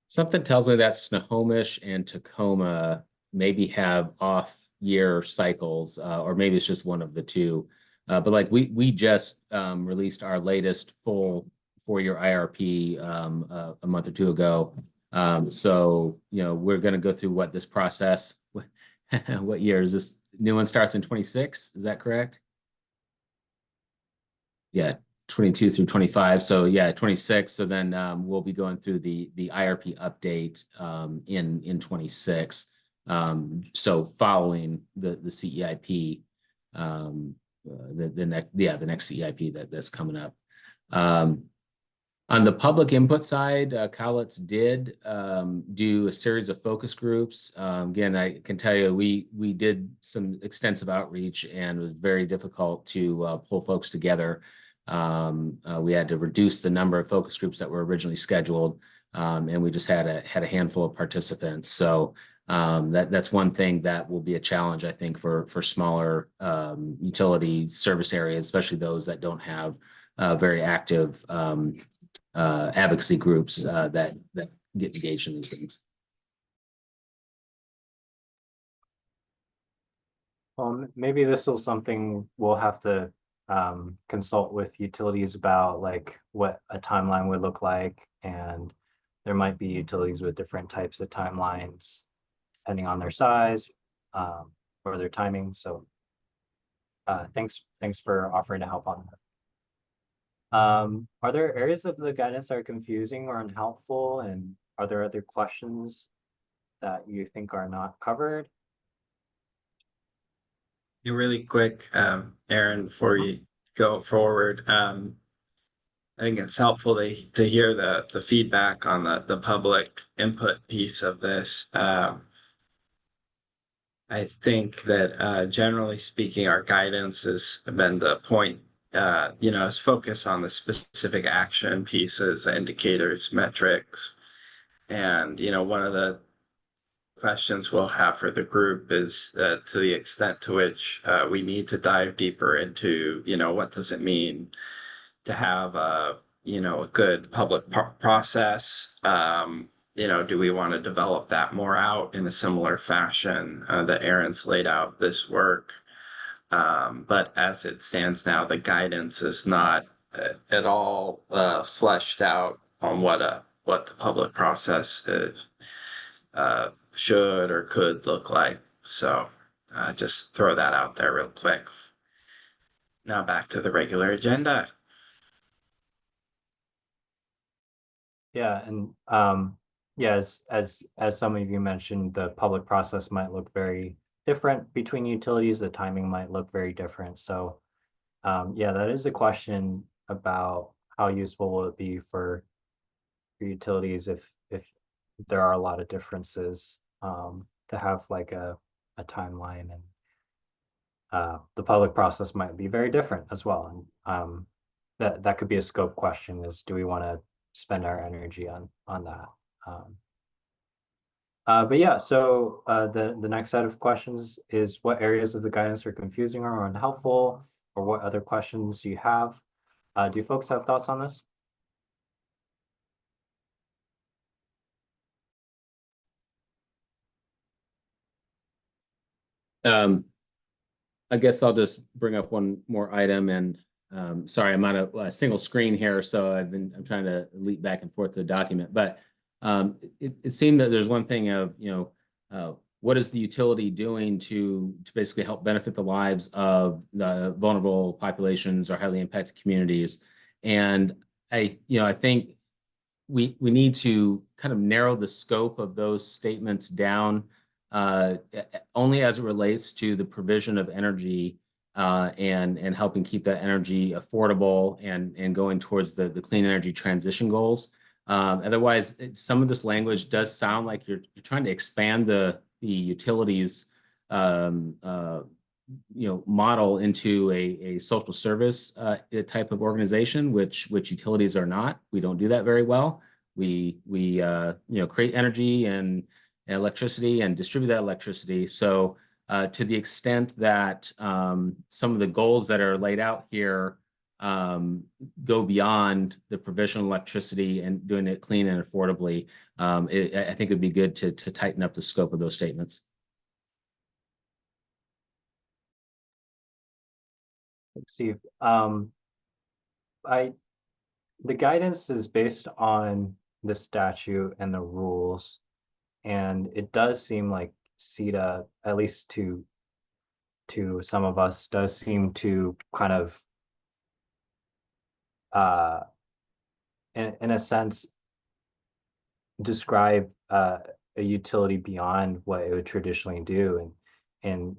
Something tells me that Snohomish and Tacoma maybe have off year cycles, or maybe it's just one of the two. But like we just released our latest full 4-year IRP a month or two ago. So we're going to go through what this process. What year is this? New one starts in 26. Is that correct? Yeah. 22 through 25. So yeah, 26. So then we'll be going through the IRP update in 26. So following the CEIP, the next CEIP that's coming up. On the public input side, Cowlitz did do a series of focus groups. Again, I can tell you we did some extensive outreach, and it was very difficult to pull folks together. We had to reduce the number of focus groups that were originally scheduled, and we just had a handful of participants. So that's one thing that will be a challenge, I think, for smaller utility service areas, especially those that don't have very active advocacy groups that get engaged in these things. Maybe this is something we'll have to consult with utilities about, like what a timeline would look like. And there might be utilities with different types of timelines depending on their size or their timing. So thanks for offering to help on that. Are there areas of the guidance that are confusing or unhelpful? And are there other questions that you think are not covered? Really quick, Aaron, before you go forward, I think it's helpful to hear the feedback on the public input piece of this. I think that generally speaking, our guidance has been the point, is focus on the specific action pieces, indicators, metrics. And, one of the questions we'll have for the group is to the extent to which we need to dive deeper into, what does it mean to have a good public process? Do we want to develop that more out in a similar fashion that Aaron's laid out this work? But as it stands now, the guidance is not at all fleshed out on what the public process should or could look like. So just throw that out there real quick. Now back to the regular agenda. Yeah, and yes, as some of you mentioned, the public process might look very different between utilities. The timing might look very different. So yeah, that is a question about how useful will it be for utilities if there are a lot of differences to have like a timeline, and the public process might be very different as well. And that could be a scope question: is do we want to spend our energy on that? But yeah, so the next set of questions is what areas of the guidance are confusing or unhelpful, or what other questions do you have? Do you folks have thoughts on this? I guess I'll just bring up one more item, and sorry, I'm on a single screen here, so I'm trying to leap back and forth to the document. But it seemed that there's one thing of what is the utility doing to basically help benefit the lives of the vulnerable populations or highly impacted communities, and I think we need to kind of narrow the scope of those statements down only as it relates to the provision of energy and helping keep that energy affordable and going towards the clean energy transition goals. Otherwise, some of this language does sound like you're trying to expand the utilities model into a social service type of organization, which utilities are not. We don't do that very well. We create energy and electricity and distribute that electricity. So to the extent that some of the goals that are laid out here go beyond the provision of electricity and doing it clean and affordably, I think it'd be good to tighten up the scope of those statements. Thanks, Steve. The guidance is based on the statute and the rules, and it does seem like CETA, at least to some of us, does seem to kind of in a sense describe a utility beyond what it would traditionally do, and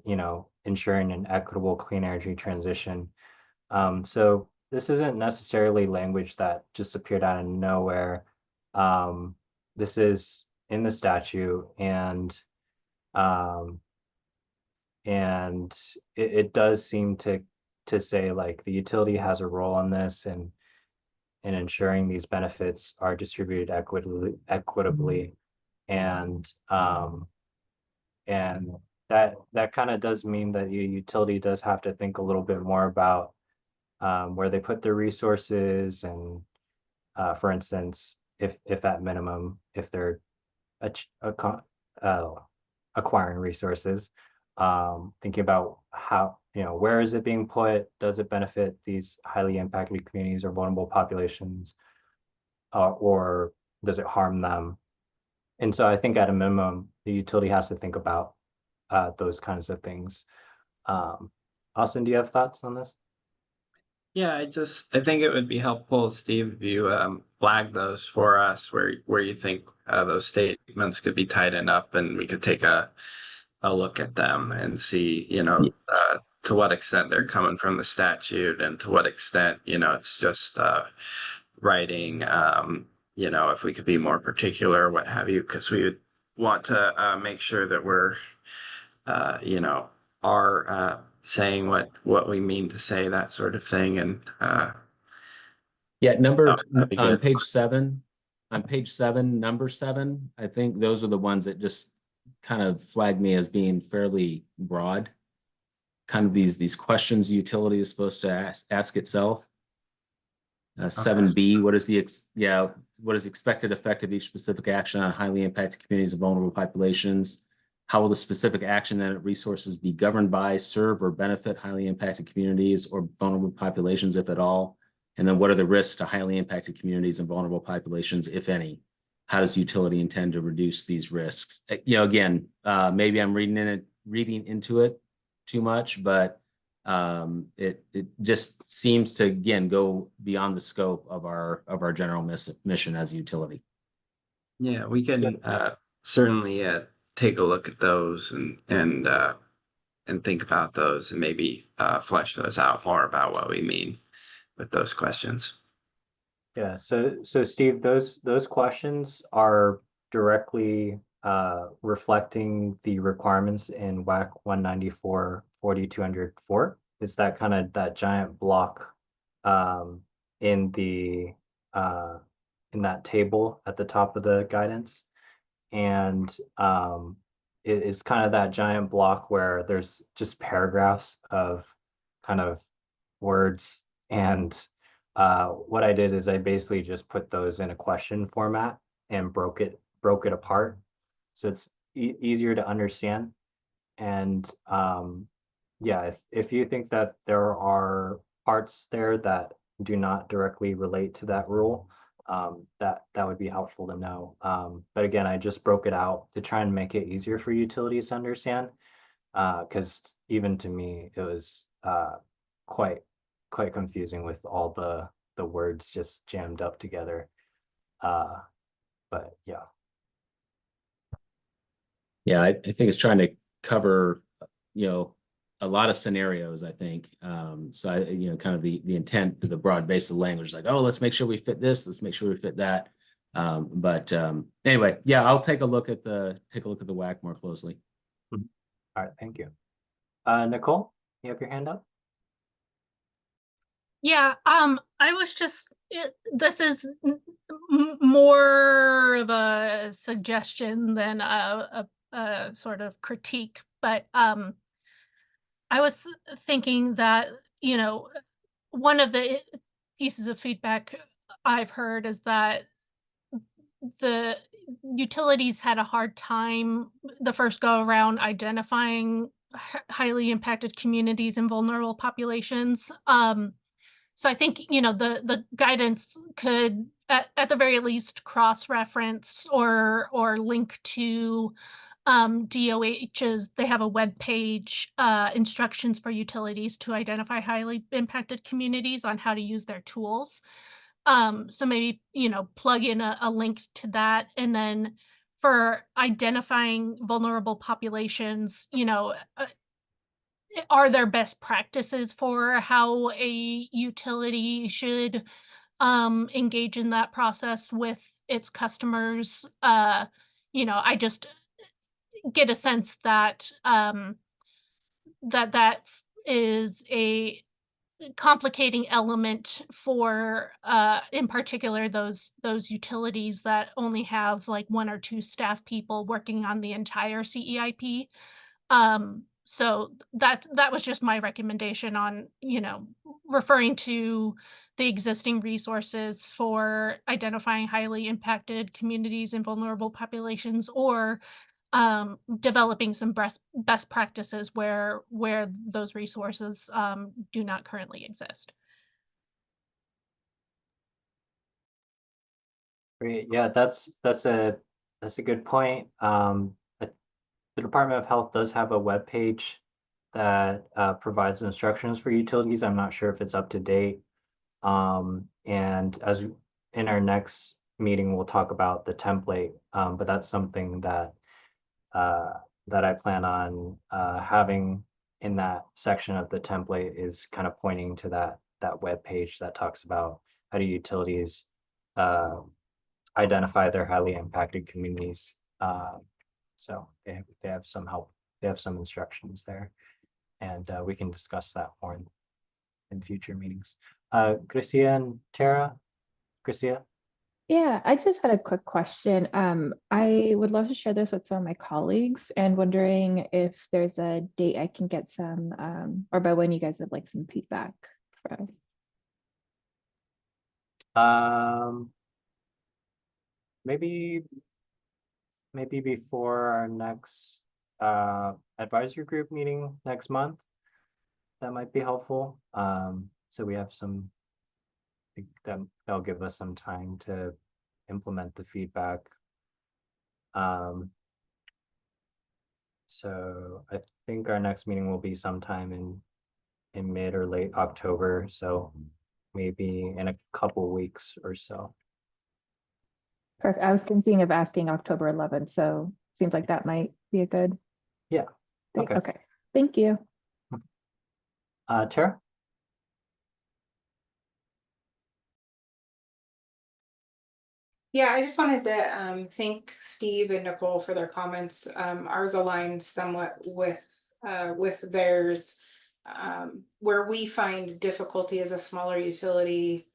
ensuring an equitable clean energy transition. So this isn't necessarily language that just appeared out of nowhere. This is in the statute, and it does seem to to say like the utility has a role in this and in ensuring these benefits are distributed equitably. And and that kind of does mean that your utility does have to think a little bit more about where they put their resources and for instance, if at minimum, if they're acquiring resources, thinking about how, where is it being put? Does it benefit these highly impacted communities or vulnerable populations? Or does it harm them? And so I think at a minimum, the utility has to think about those kinds of things. Austin, do you have thoughts on this? Yeah, I think it would be helpful, Steve, if you flag those for us where you think those statements could be tightened up, and we could take a look at them and see, to what extent they're coming from the statute and to what extent, it's just writing, if we could be more particular, what have you, because we would want to make sure that we're, are saying what we mean to say, that sort of thing. And Yeah, that'd be on good. page 7, number 7, I think those are the ones that just kind of flag me as being fairly broad. Kind of these questions the utility is supposed to ask itself. 7B, what is the expected effect of each specific action on highly impacted communities and vulnerable populations? How will the specific action and resources be governed by, serve, or benefit highly impacted communities or vulnerable populations, if at all? And then what are the risks to highly impacted communities and vulnerable populations, if any? How does utility intend to reduce these risks? Again, maybe I'm reading into it too much, but it just seems to, again, go beyond the scope of our general mission as a utility. Yeah, we can certainly take a look at those and think about those and maybe flesh those out more about what we mean with those questions. Yeah, so Steve, those questions are directly reflecting the requirements in WAC 194-4204. It's that kind of that giant block in the in that table at the top of the guidance. And it is kind of that giant block where there's just paragraphs of kind of words. And what I did is I basically just put those in a question format and broke it apart, so it's easier to understand. And yeah, if you think that there are parts there that do not directly relate to that rule, that would be helpful to know. But again, I just broke it out to try and make it easier for utilities to understand, because even to me, it was quite confusing with all the words just jammed up together. But yeah. Yeah, I think it's trying to cover, a lot of scenarios, I think. So kind of the intent, the broad base of language, like, oh, let's make sure we fit this, let's make sure we fit that. But anyway, yeah, I'll take a look at the WAC more closely. All right, thank you. Nicole, you have your hand up? Yeah, I was just, this is more of a suggestion than a sort of critique, but I was thinking that, one of the pieces of feedback I've heard is that the utilities had a hard time the first go around identifying highly impacted communities and vulnerable populations. So I think, the guidance could at the very least cross-reference or link to DOH's, they have a web page, instructions for utilities to identify highly impacted communities on how to use their tools. So maybe, plug in a link to that. And then for identifying vulnerable populations, are there best practices for how a utility should engage in that process with its customers? I just get a sense that that is a complicating element for in particular those utilities that only have like 1 or 2 staff people working on the entire CEIP. So that was just my recommendation on, you know, referring to the existing resources for identifying highly impacted communities and vulnerable populations, or developing some best practices where those resources do not currently exist. Great. Yeah, that's a good point. The Department of Health does have a web page that provides instructions for utilities. I'm not sure if it's up to date. And in our next meeting, we'll talk about the template. But that's something that I plan on having in that section of the template, is kind of pointing to that web page that talks about how do utilities identify their highly impacted communities. So they have some help. They have some instructions there, and we can discuss that more in future meetings. Gracia and Tara. Gracia. Yeah, I just had a quick question. I would love to share this with some of my colleagues and wondering if there's a date I can get some, or by when you guys would like some feedback from. Maybe before our next advisory group meeting next month. That might be helpful. So we have that'll give us some time to implement the feedback. So I think our next meeting will be sometime in mid or late October. So maybe in a couple weeks or so. Perfect. I was thinking of asking October 11th, so seems like that might be a good. Yeah. Thing. Okay. Okay. Thank you. Tara? Yeah, I just wanted to thank Steve and Nicole for their comments. Ours aligned somewhat with theirs. Where we find difficulty as a smaller utility,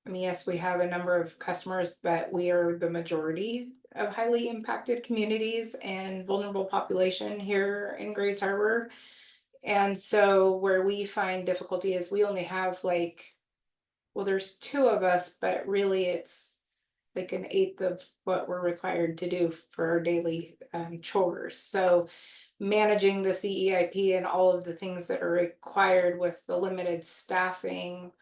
I mean, yes, we have a number of customers, but we are the majority of highly impacted communities and vulnerable population here in Grays Harbor. And so where we find difficulty is we only have like, well, there's 2 of us, but really it's like an 1/8 of what we're required to do for our daily chores. So managing the CEIP and all of the things that are required with the limited staffing.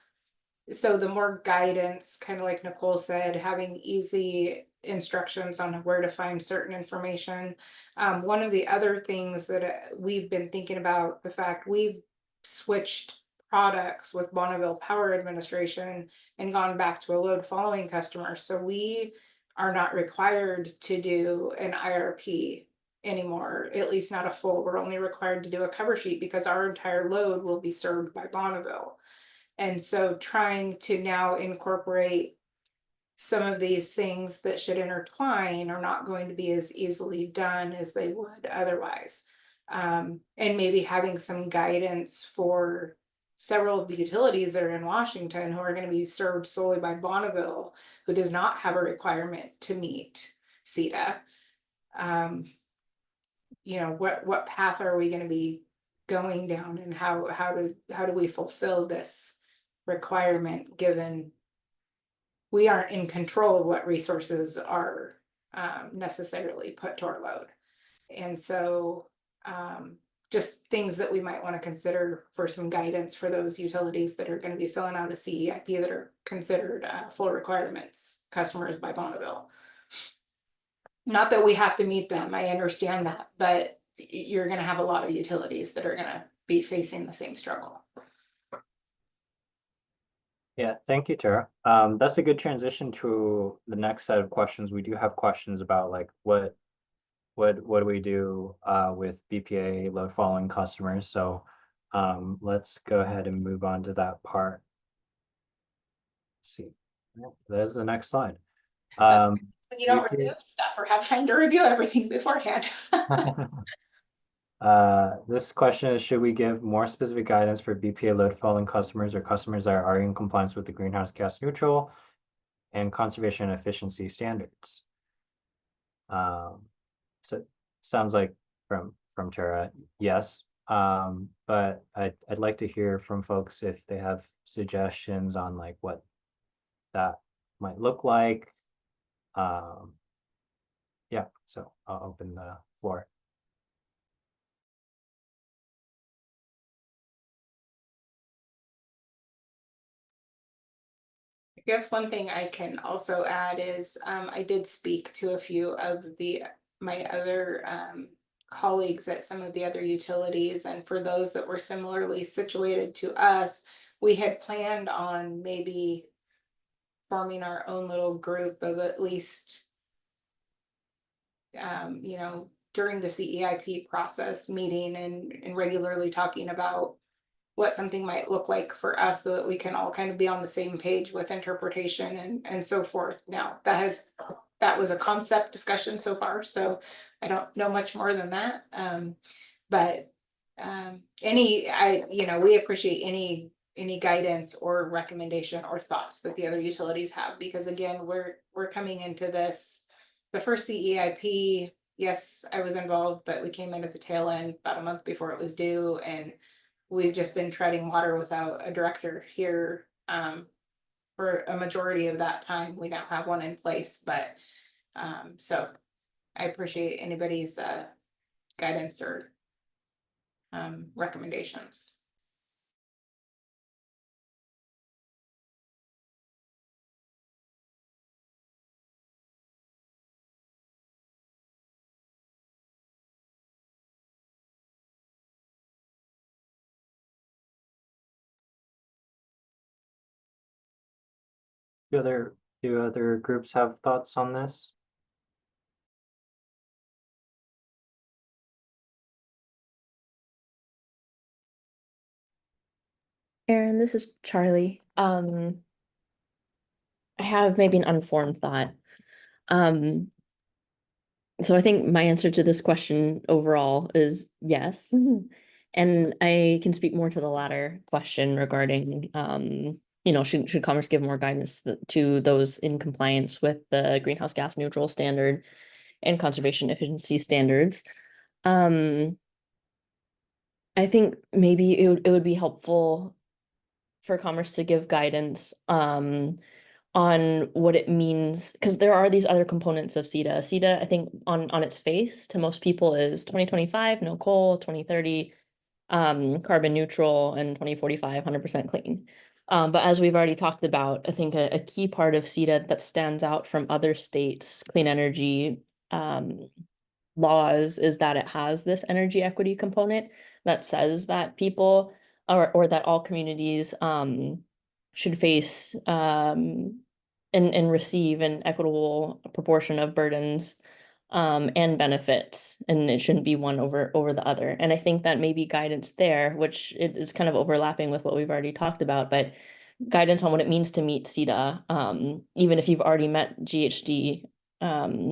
So the more guidance, kind of like Nicole said, having easy instructions on where to find certain information. One of the other things that we've been thinking about, the fact we've switched products with Bonneville Power Administration and gone back to a load following customer. So we are not required to do an IRP anymore, at least not a full. We're only required to do a cover sheet because our entire load will be served by Bonneville. And so trying to now incorporate some of these things that should intertwine are not going to be as easily done as they would otherwise. And maybe having some guidance for several of the utilities that are in Washington who are going to be served solely by Bonneville, who does not have a requirement to meet CETA. You know, what path are we going to be going down, and how do we fulfill this requirement, given we aren't in control of what resources are necessarily put to our load. And so just things that we might want to consider for some guidance for those utilities that are going to be filling out a CEIP that are considered full requirements customers by Bonneville. Not that we have to meet them, I understand that, but you're going to have a lot of utilities that are going to be facing the same struggle. Yeah, thank you, Tara. That's a good transition to the next set of questions. We do have questions about like what do we do with BPA load following customers. So let's go ahead and move on to that part. Let's see, there's the next slide. You don't review stuff or have time to review everything beforehand. This question is, should we give more specific guidance for BPA load falling customers or customers that are already in compliance with the greenhouse gas neutral and conservation and efficiency standards? So it sounds like from Tara, yes. But I'd like to hear from folks if they have suggestions on like what that might look like. Yeah, so I'll open the floor. I guess one thing I can also add is I did speak to a few of my other colleagues at some of the other utilities, and for those that were similarly situated to us, we had planned on maybe forming our own little group of at least you know, during the CEIP process meeting and regularly talking about what something might look like for us so that we can all kind of be on the same page with interpretation and so forth. Now, that was a concept discussion so far, so I don't know much more than that. But we appreciate any guidance or recommendation or thoughts that the other utilities have, because again, we're coming into this, the first CEIP. Yes, I was involved, but we came in at the tail end about a month before it was due, and we've just been treading water without a director here for a majority of that time. We now have one in place, but so I appreciate anybody's guidance or recommendations. Do other groups have thoughts on this? Aaron, this is Charlie. I have maybe an unformed thought. So I think my answer to this question overall is yes. And I can speak more to the latter question regarding, should Commerce give more guidance to those in compliance with the greenhouse gas neutral standard and conservation efficiency standards? I think maybe it would be helpful for Commerce to give guidance on what it means, because there are these other components of CETA. CETA, I think on its face to most people is 2025, no coal, 2030, carbon neutral, and 2045, 100% clean. But as we've already talked about, I think a key part of CETA that stands out from other states' clean energy laws is that it has this energy equity component that says that people or that all communities should face and receive an equitable proportion of burdens and benefits, and it shouldn't be one over the other. And I think that maybe guidance there, which it is kind of overlapping with what we've already talked about, but guidance on what it means to meet CETA, even if you've already met GHG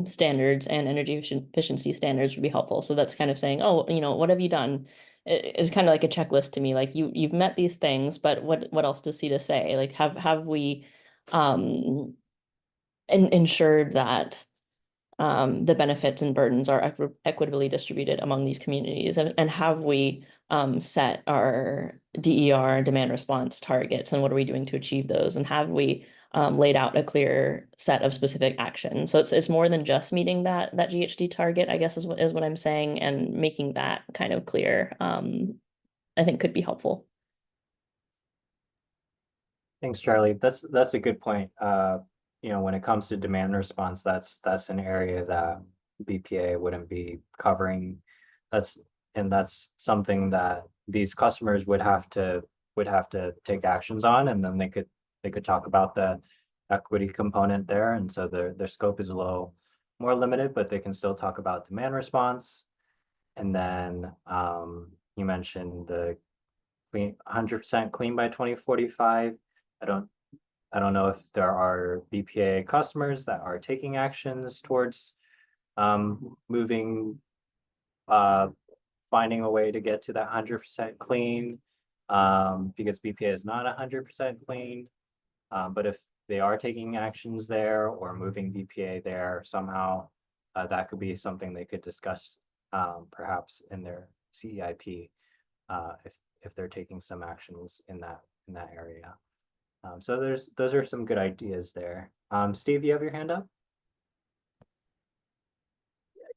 standards and energy efficiency standards would be helpful. So that's kind of saying, oh, what have you done? Is kind of like a checklist to me. Like you've met these things, but what else does CETA say? Like have we ensured that the benefits and burdens are equitably distributed among these communities, and have we set our DER, demand response targets, and what are we doing to achieve those, and have we laid out a clear set of specific actions? So it's more than just meeting that GHG target, I guess is what I'm saying, and making that kind of clear, I think could be helpful. Thanks, Charlie. That's a good point. When it comes to demand response, that's an area that BPA wouldn't be covering. That's something that these customers would have to take actions on, and then they could talk about the equity component there. And so their scope is a little more limited, but they can still talk about demand response. And then you mentioned the 100% clean by 2045. I don't know if there are BPA customers that are taking actions towards moving finding a way to get to that 100% clean, because BPA is not 100% clean. But if they are taking actions there or moving BPA there somehow, that could be something they could discuss, perhaps in their CEIP, if they're taking some actions in that area. So those are some good ideas there. Steve, you have your hand up?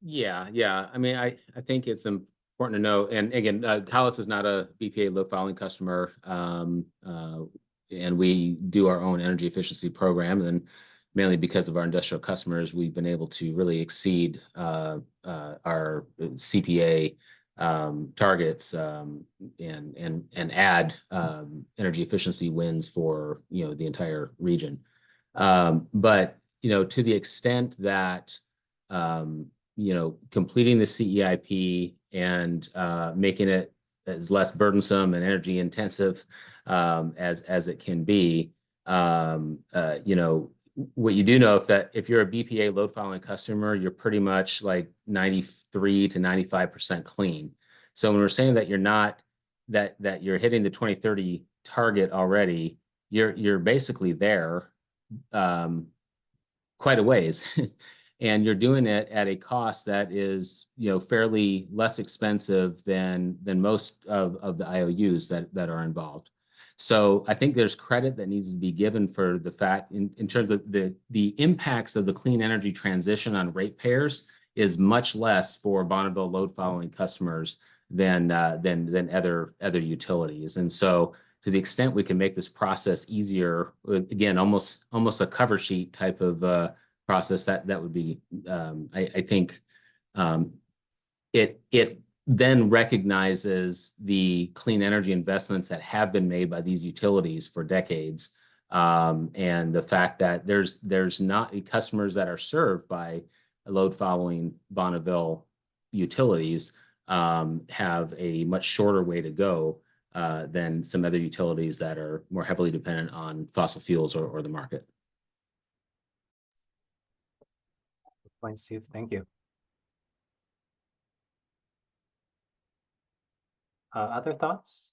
Yeah. I mean, I think it's important to know, and again, Callis is not a BPA load filing customer, and we do our own energy efficiency program, and mainly because of our industrial customers, we've been able to really exceed our CPA targets, and add energy efficiency wins for the entire region. But to the extent that completing the CEIP and making it as less burdensome and energy intensive as it can be, what you do know if you're a BPA load filing customer, you're pretty much like 93 to 95% clean. So when we're saying that you're not that you're hitting the 2030 target already, you're basically there quite a ways. And you're doing it at a cost that is, fairly less expensive than most of the IOUs that are involved. So I think there's credit that needs to be given for the fact in terms of the impacts of the clean energy transition on ratepayers is much less for Bonneville load following customers than other utilities. And so to the extent we can make this process easier, again, almost a cover sheet type of process, that would be, I think, it then recognizes the clean energy investments that have been made by these utilities for decades, and the fact that there's not customers that are served by load following Bonneville utilities have a much shorter way to go than some other utilities that are more heavily dependent on fossil fuels or the market. Point, Steve. Thank you. Other thoughts?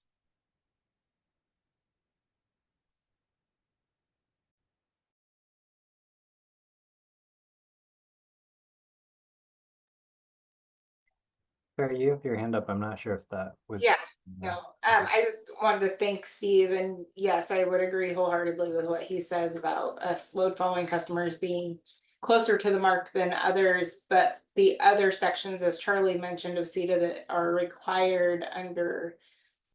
Sarah, you have your hand up. I'm not sure if that was. Yeah, no, I just wanted to thank Steve, and yes, I would agree wholeheartedly with what he says about us load following customers being closer to the mark than others, but the other sections, as Charlie mentioned, of CETA that are required under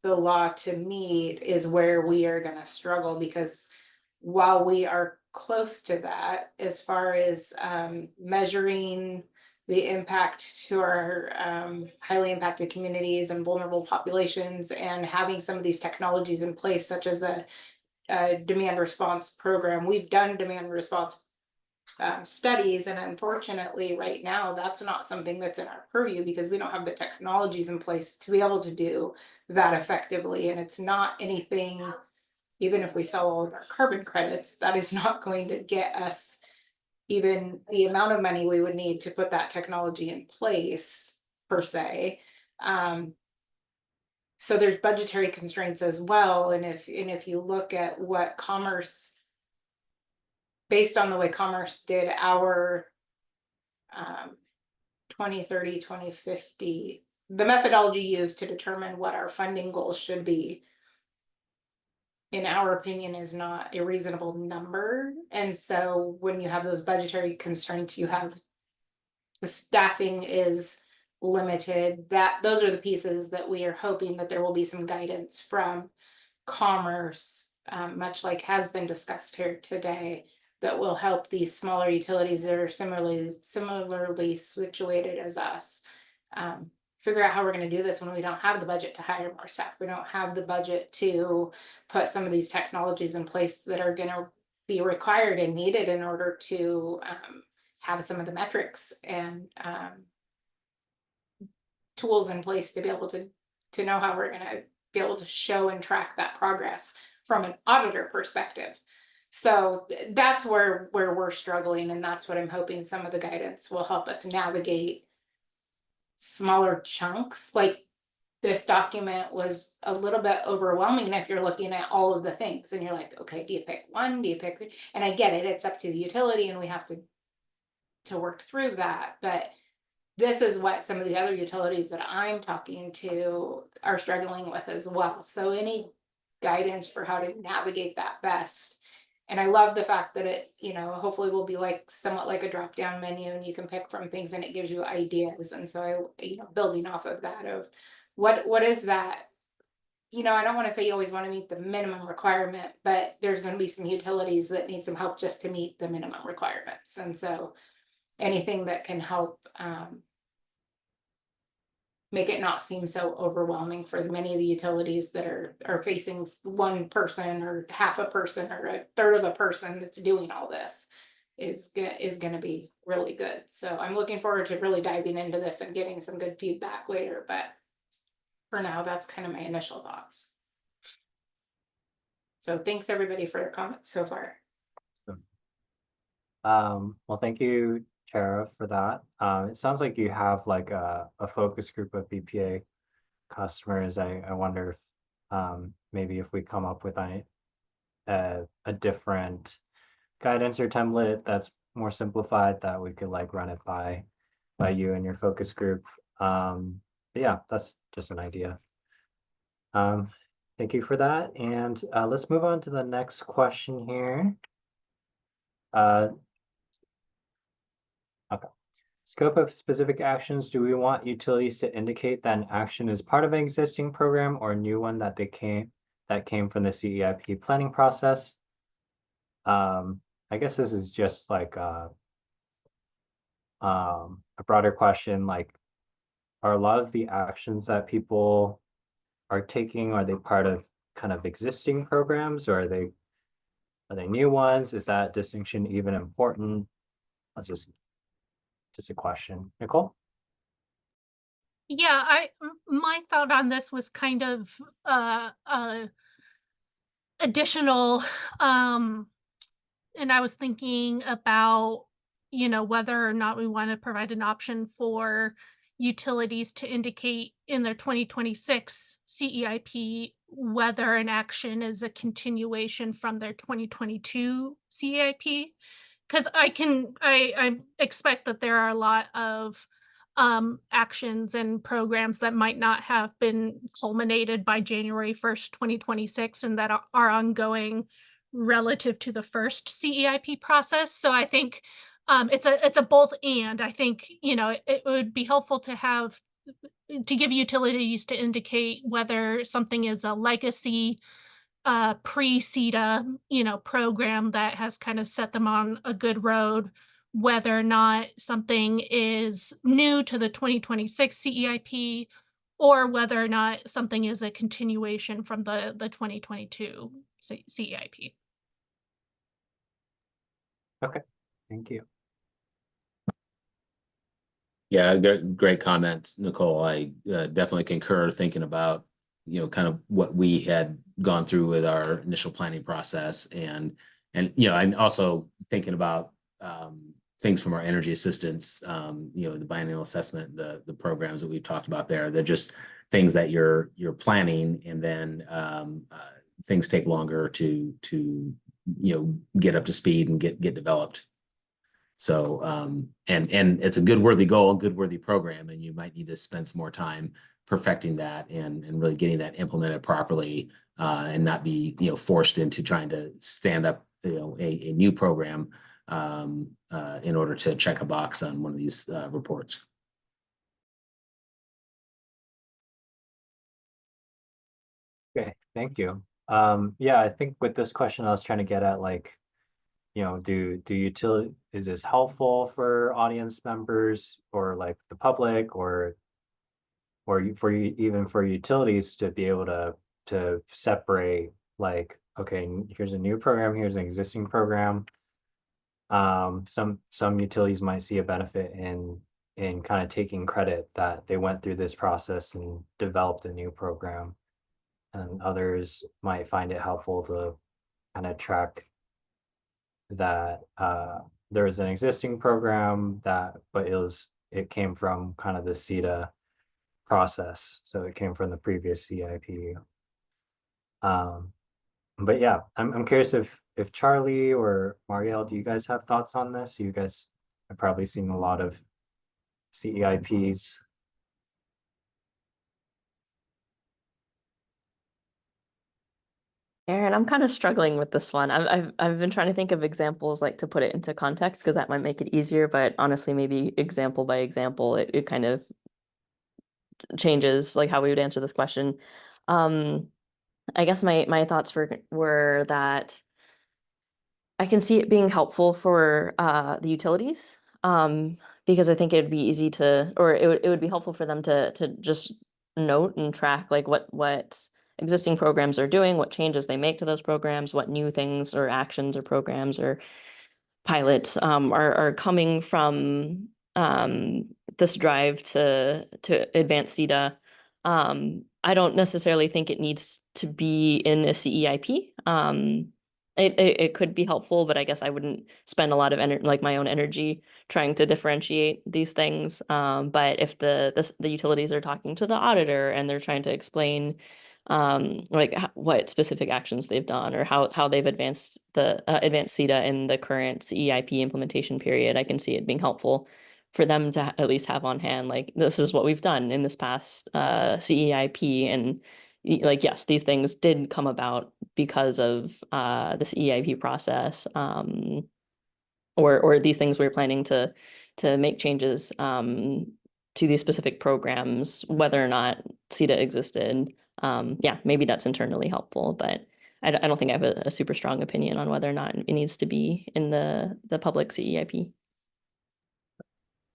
the law to meet is where we are going to struggle, because while we are close to that, as far as measuring the impact to our highly impacted communities and vulnerable populations, and having some of these technologies in place, such as a demand response program. We've done demand response studies, and unfortunately right now that's not something that's in our purview, because we don't have the technologies in place to be able to do that effectively. And it's not anything, even if we sell all of our carbon credits, that is not going to get us even the amount of money we would need to put that technology in place per se. So there's budgetary constraints as well. And if you look at what Commerce, based on the way Commerce did our 2030, 2050, the methodology used to determine what our funding goals should be, in our opinion, is not a reasonable number. And so when you have those budgetary constraints, you have the staffing is limited, that those are the pieces that we are hoping that there will be some guidance from Commerce, much like has been discussed here today, that will help these smaller utilities that are similarly situated as us figure out how we're going to do this when we don't have the budget to hire more staff. We don't have the budget to put some of these technologies in place that are going to be required and needed in order to have some of the metrics and tools in place to be able to know how we're going to be able to show and track that progress from an auditor perspective. So that's where we're struggling, and that's what I'm hoping some of the guidance will help us navigate smaller chunks. Like this document was a little bit overwhelming if you're looking at all of the things and you're like, okay, do you pick one? Do you pick three? And I get it, it's up to the utility and we have to work through that. But this is what some of the other utilities that I'm talking to are struggling with as well. So any guidance for how to navigate that best. And I love the fact that it, you know, hopefully will be like somewhat like a drop down menu and you can pick from things and it gives you ideas. And so I, you know, building off of that of what is that? You know, I don't want to say you always want to meet the minimum requirement, but there's going to be some utilities that need some help just to meet the minimum requirements. And so anything that can help make it not seem so overwhelming for many of the utilities that are facing one person or half a person or a third of a person that's doing all this is going to be really good. So I'm looking forward to really diving into this and getting some good feedback later, but for now, that's kind of my initial thoughts. So thanks everybody for their comments so far. Well, thank you, Tara, for that. It sounds like you have like a focus group of BPA customers. I wonder if maybe if we come up with a different guidance or template that's more simplified that we could like run it by you and your focus group. But yeah, that's just an idea. Thank you for that. And let's move on to the next question here. Okay. Scope of specific actions. Do we want utilities to indicate that an action is part of an existing program or a new one that came from the CEIP planning process? I guess this is just like a broader question, like are a lot of the actions that people are taking, are they part of kind of existing programs or are they new ones? Is that distinction even important? That's just a question. Nicole? Yeah, my thought on this was kind of additional and I was thinking about, you know, whether or not we want to provide an option for utilities to indicate in their 2026 CEIP whether an action is a continuation from their 2022 CEIP. Because I expect that there are a lot of actions and programs that might not have been culminated by January 1st, 2026, and that are ongoing relative to the first CEIP process. So I think it's a both and. I think, you know, it would be helpful to have to give utilities to indicate whether something is a legacy pre-CETA, you know, program that has kind of set them on a good road, whether or not something is new to the 2026 CEIP, or whether or not something is a continuation from the 2022 CEIP. Okay, thank you. Yeah, great comments, Nicole. I definitely concur thinking about, you know, kind of what we had gone through with our initial planning process and you know, and also thinking about things from our energy assistance, you know, the biennial assessment, the programs that we've talked about there. They're just things that you're planning and then things take longer to you know, get up to speed and get developed. So, and it's a good worthy goal, good worthy program, and you might need to spend some more time perfecting that and really getting that implemented properly, and not be, you know, forced into trying to stand up, you know, a new program in order to check a box on one of these reports. Okay, thank you. Yeah, I think with this question, I was trying to get at like, you know, is this helpful for audience members or like the public or even for utilities to be able to separate like, okay, here's a new program, here's an existing program. Some utilities might see a benefit in kind of taking credit that they went through this process and developed a new program. And others might find it helpful to kind of track that there was an existing program but it came from kind of the CETA process. So it came from the previous CEIP. But yeah, I'm curious if Charlie or Marielle, do you guys have thoughts on this? You guys have probably seen a lot of CEIPs. Aaron, I'm kind of struggling with this one. I've been trying to think of examples like to put it into context because that might make it easier, but honestly, maybe example by example, it kind of changes like how we would answer this question. I guess my thoughts were that I can see it being helpful for the utilities because I think it'd be easy to, or it would be helpful for them to just note and track like what existing programs are doing, what changes they make to those programs, what new things or actions or programs or pilots are coming from this drive to advance CETA. I don't necessarily think it needs to be in a CEIP. It could be helpful, but I guess I wouldn't spend a lot of like my own energy trying to differentiate these things. But if the utilities are talking to the auditor and they're trying to explain like what specific actions they've done or how they've advanced CETA in the current CEIP implementation period, I can see it being helpful for them to at least have on hand, like this is what we've done in this past CEIP, and like yes, these things did come about because of the CEIP process, or these things we're planning to make changes to these specific programs, whether or not CETA existed. Yeah, maybe that's internally helpful, but I don't think I have a super strong opinion on whether or not it needs to be in the public CEIP.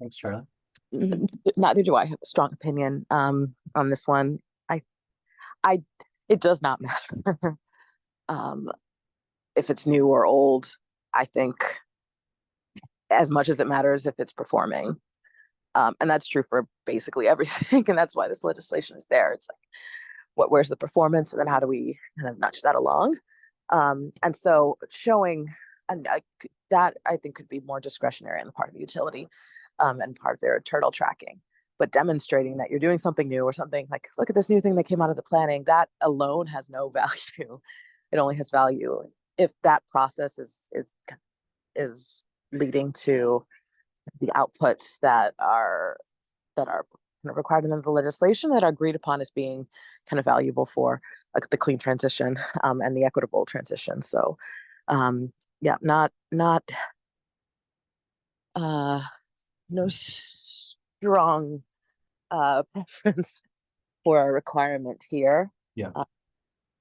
Thanks, Charlie. Neither do I have a strong opinion on this one. It does not matter if it's new or old. I think as much as it matters if it's performing. And that's true for basically everything. And that's why this legislation is there. It's like, where's the performance? And then how do we kind of nudge that along? And so showing, and that I think could be more discretionary on the part of the utility and part of their internal tracking. But demonstrating that you're doing something new or something like, look at this new thing that came out of the planning, that alone has no value. It only has value if that process is leading to the outputs that are kind of required in the legislation that are agreed upon as being kind of valuable for the clean transition and the equitable transition. So yeah, not no strong preference for a requirement here. Yeah.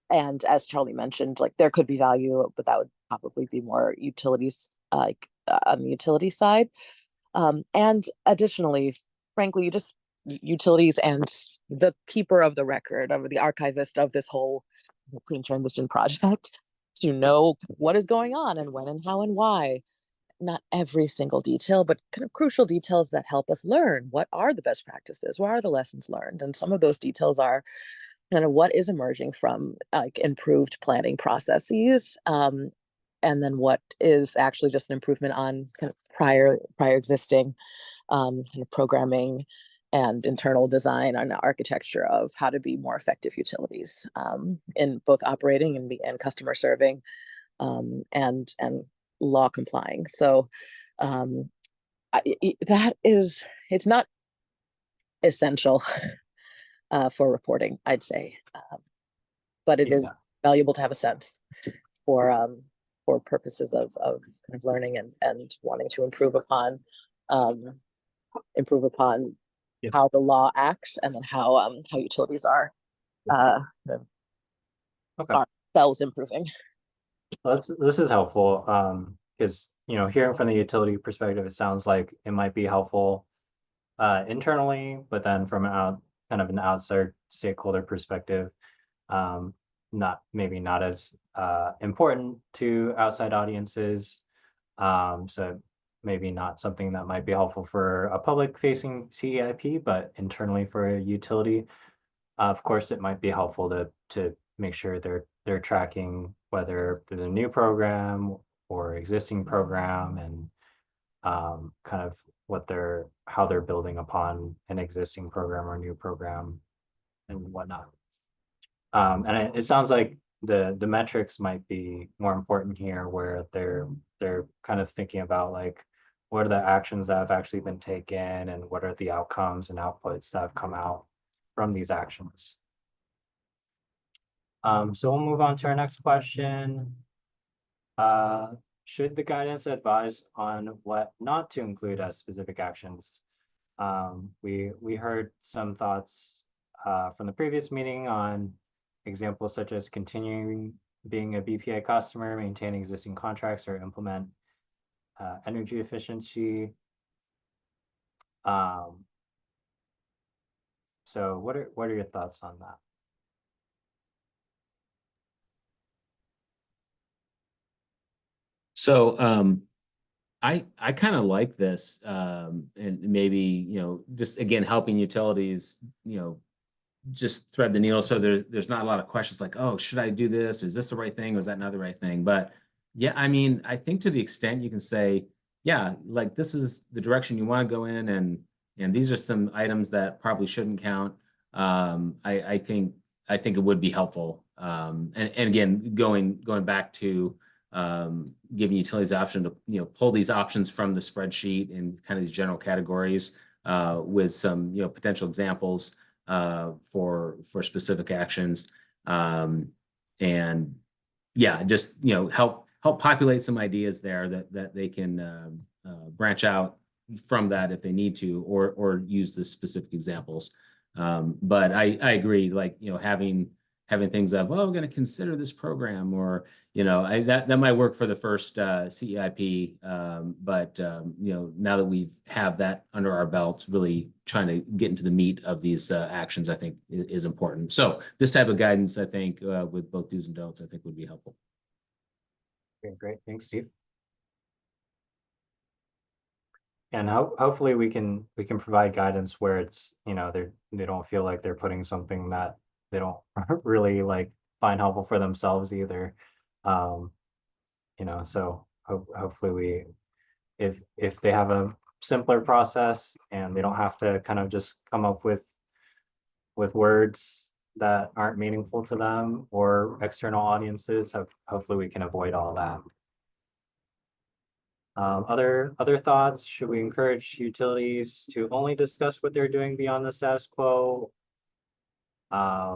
And as Charlie mentioned, like there could be value, but that would probably be more utilities, like on the utility side. And additionally, frankly, utilities and the keeper of the record, of the archivist of this whole clean transition project, to know what is going on and when and how and why. Not every single detail, but kind of crucial details that help us learn what are the best practices, what are the lessons learned. And some of those details are kind of what is emerging from like improved planning processes, and then what is actually just an improvement on kind of prior existing kind of programming and internal design and architecture of how to be more effective utilities in both operating and customer serving and law complying. So it's not essential for reporting, I'd say, but it is valuable to have a sense for purposes of kind of learning and wanting to improve upon how the law acts and then how utilities are themselves improving. Well, this is helpful because hearing from the utility perspective, it sounds like it might be helpful internally, but then from kind of an outside stakeholder perspective, maybe not as important to outside audiences. So maybe not something that might be helpful for a public-facing CEIP, but internally for a utility, of course, it might be helpful to make sure they're tracking whether there's a new program or existing program and kind of how they're building upon an existing program or new program and whatnot. And it sounds like the metrics might be more important here, where they're kind of thinking about like, what are the actions that have actually been taken and what are the outcomes and outputs that have come out from these actions. So we'll move on to our next question. Should the guidance advise on what not to include as specific actions? We heard some thoughts from the previous meeting on examples such as continuing being a BPA customer, maintain existing contracts, or implement energy efficiency. So what are your thoughts on that? So I kind of like this, and maybe, you know, just again helping utilities, you know, just thread the needle. So there's not a lot of questions like, oh, should I do this? Is this the right thing? Or is that not the right thing? But yeah, I mean, I think to the extent you can say, yeah, like this is the direction you want to go in, and these are some items that probably shouldn't count. I think it would be helpful. And again, going back to giving utilities the option to, you know, pull these options from the spreadsheet in kind of these general categories with some, you know, potential examples for specific actions, and yeah, just, you know, help populate some ideas there that they can branch out from that if they need to, or use the specific examples. But I agree, like, you know, having things of, well, we're going to consider this program, or, you know, that might work for the first CEIP, but you know, now that we've have that under our belts, really trying to get into the meat of these actions, I think is important. So this type of guidance, I think, with both do's and don'ts, I think would be helpful. Okay, great, thanks, Steve. And hopefully we can provide guidance where it's, you know, they don't feel like they're putting something that they don't really like find helpful for themselves either. You know, so hopefully if they have a simpler process and they don't have to kind of just come up with words that aren't meaningful to them or external audiences, hopefully we can avoid all that. Other thoughts? Should we encourage utilities to only discuss what they're doing beyond the status quo? I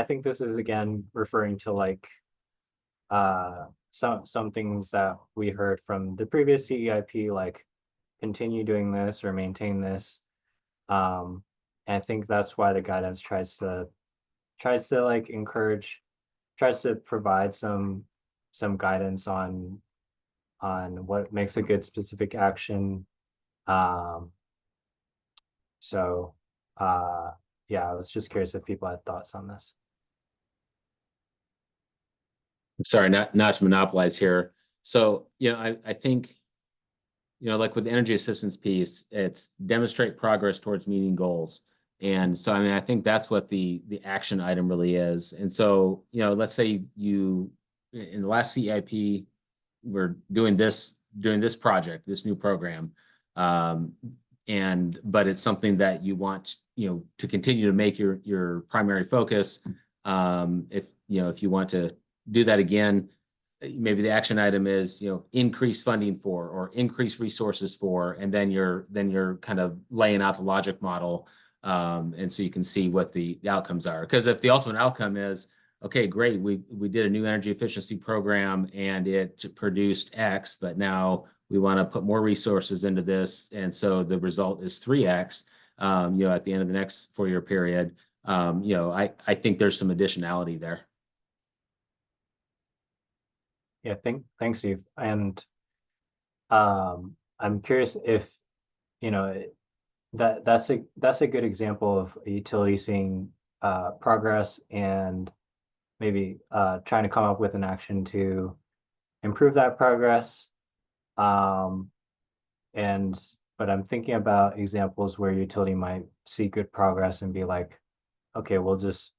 think this is again referring to like some things that we heard from the previous CEIP, like continue doing this or maintain this. And I think that's why the guidance tries to like encourage, tries to provide some guidance on what makes a good specific action. So yeah, I was just curious if people had thoughts on this. Sorry, not to monopolize here. So, you know, I think, you know, like with the energy assistance piece, it's demonstrate progress towards meeting goals. And so, I mean, I think that's what the action item really is. And so, you know, let's say you, in the last CEIP, we're doing this project, this new program. But it's something that you want, you know, to continue to make your primary focus. If, you know, if you want to do that again, maybe the action item is, you know, increase funding for, or increase resources for, and then you're kind of laying out the logic model. And so you can see what the outcomes are. Because if the ultimate outcome is, okay, great, we did a new energy efficiency program and it produced X, but now we want to put more resources into this, and so the result is 3X, you know, at the end of the next 4-year period. You know, I think there's some additionality there. Yeah, thanks, Steve. And I'm curious if, you know, that's a good example of a utility seeing progress and maybe trying to come up with an action to improve that progress. But I'm thinking about examples where utility might see good progress and be like, okay, we'll just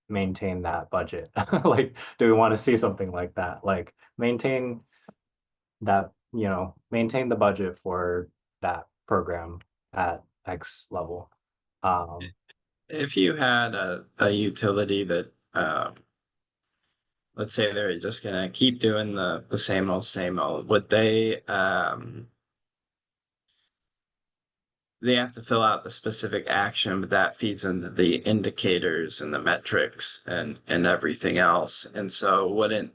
maintain that budget. Like, do we want to see something like that? Like maintain that maintain the budget for that program at X level. If you had a utility that, let's say they're just gonna keep doing the same old, would they have to fill out the specific action, but that feeds into the indicators and the metrics and everything else. And so wouldn't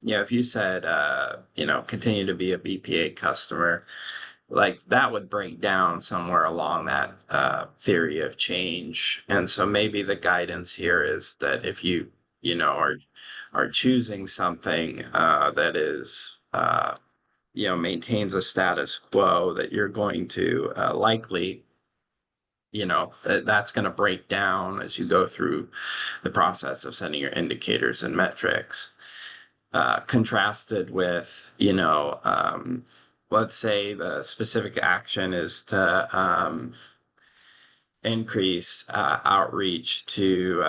if you said, continue to be a BPA customer, like that would break down somewhere along that theory of change. And so maybe the guidance here is that if you, are choosing something that is maintains a status quo, that you're going to likely, that's going to break down as you go through the process of setting your indicators and metrics. Contrasted with, let's say the specific action is to increase outreach to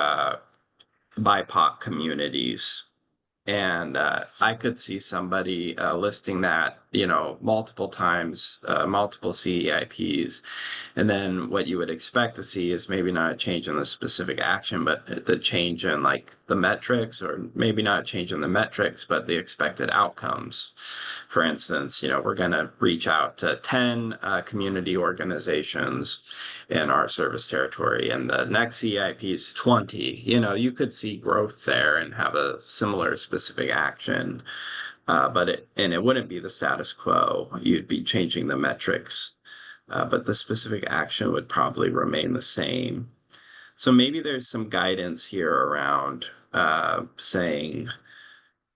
BIPOC communities. And I could see somebody listing that, multiple times, multiple CEIPs. And then what you would expect to see is maybe not a change in the specific action, but the change in like the metrics, or maybe not a change in the metrics, but the expected outcomes. For instance, we're going to reach out to 10 community organizations in our service territory, and the next CEIP is 20. You could see growth there and have a similar specific action, but it wouldn't be the status quo. You'd be changing the metrics, but the specific action would probably remain the same. So maybe there's some guidance here around saying,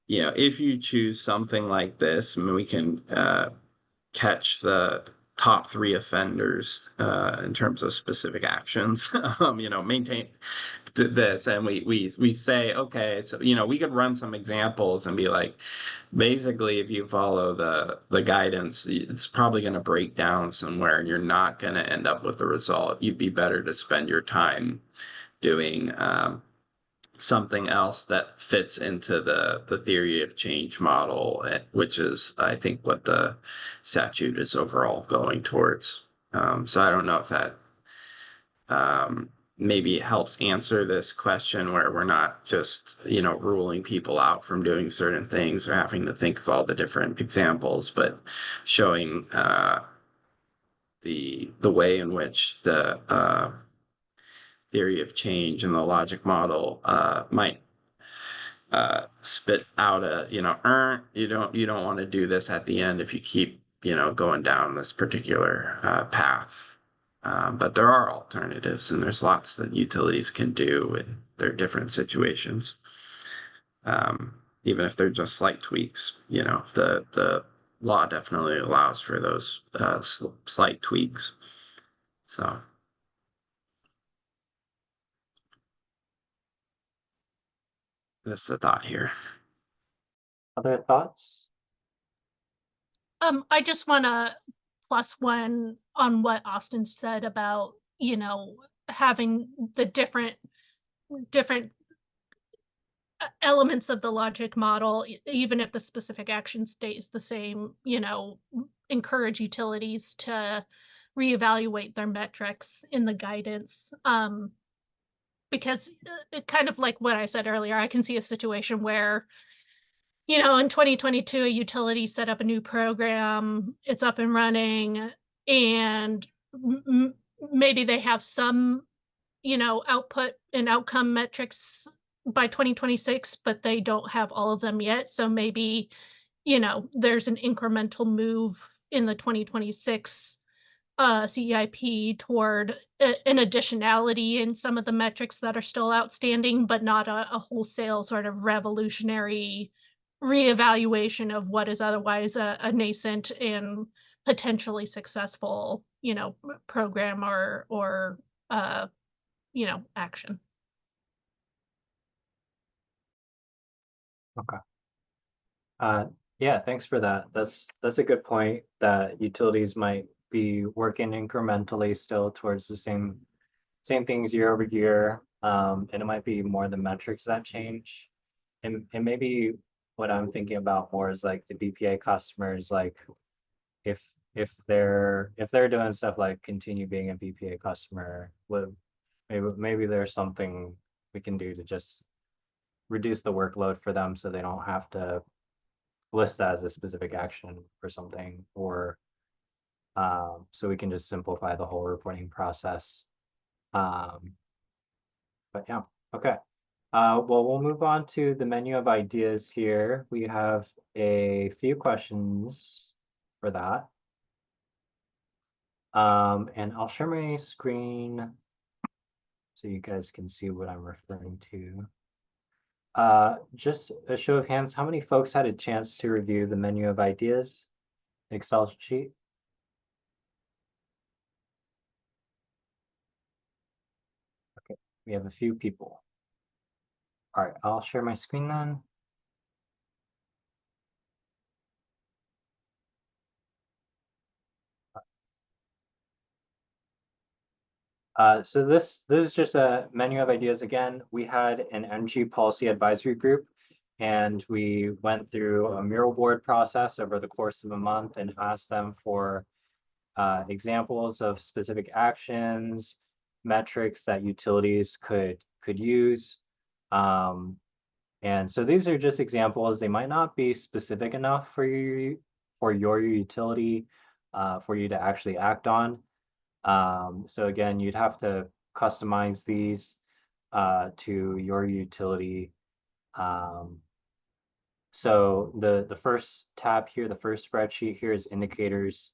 if you choose something like this, we can catch the top 3 offenders in terms of specific actions. Maintain this, and we say, okay, so we could run some examples and be like, basically, if you follow the guidance, it's probably going to break down somewhere, and you're not going to end up with the result. You'd be better to spend your time doing something else that fits into the theory of change model, which is, I think, what the statute is overall going towards. So I don't know if that maybe helps answer this question, where we're not just, ruling people out from doing certain things or having to think of all the different examples, but showing the way in which the theory of change and the logic model might spit out a, you don't want to do this at the end if you keep, going down this particular path. But there are alternatives, and there's lots that utilities can do in their different situations. Even if they're just slight tweaks, the law definitely allows for those slight tweaks. So. That's the thought here. Other thoughts? I just want to +1 on what Austin said about, having the different elements of the logic model, even if the specific action stays the same, encourage utilities to reevaluate their metrics in the guidance. Because kind of like what I said earlier, I can see a situation where, in 2022, a utility set up a new program, it's up and running, and maybe they have some, output and outcome metrics by 2026, but they don't have all of them yet. So maybe, there's an incremental move in the 2026 CEIP toward an additionality in some of the metrics that are still outstanding, but not a wholesale sort of revolutionary reevaluation of what is otherwise a nascent and potentially successful, program or action. Okay. Yeah, thanks for that. That's a good point, that utilities might be working incrementally still towards the same things year over year. And it might be more the metrics that change. And maybe what I'm thinking about more is like the BPA customers, like if they're doing stuff like continue being a BPA customer, maybe there's something we can do to just reduce the workload for them so they don't have to list that as a specific action for something, or so we can just simplify the whole reporting process. But yeah, okay. Well, we'll move on to the menu of ideas here. We have a few questions for that. And I'll share my screen so you guys can see what I'm referring to. Just a show of hands, how many folks had a chance to review the menu of ideas Excel sheet? Okay, we have a few people. All right, I'll share my screen then. So this is just a menu of ideas. Again, we had an energy policy advisory group, and we went through a mural board process over the course of a month and asked them for examples of specific actions, metrics that utilities could use. And so these are just examples. They might not be specific enough for your utility for you to actually act on. So again, you'd have to customize these to your utility. So the first tab here, the first spreadsheet here is indicators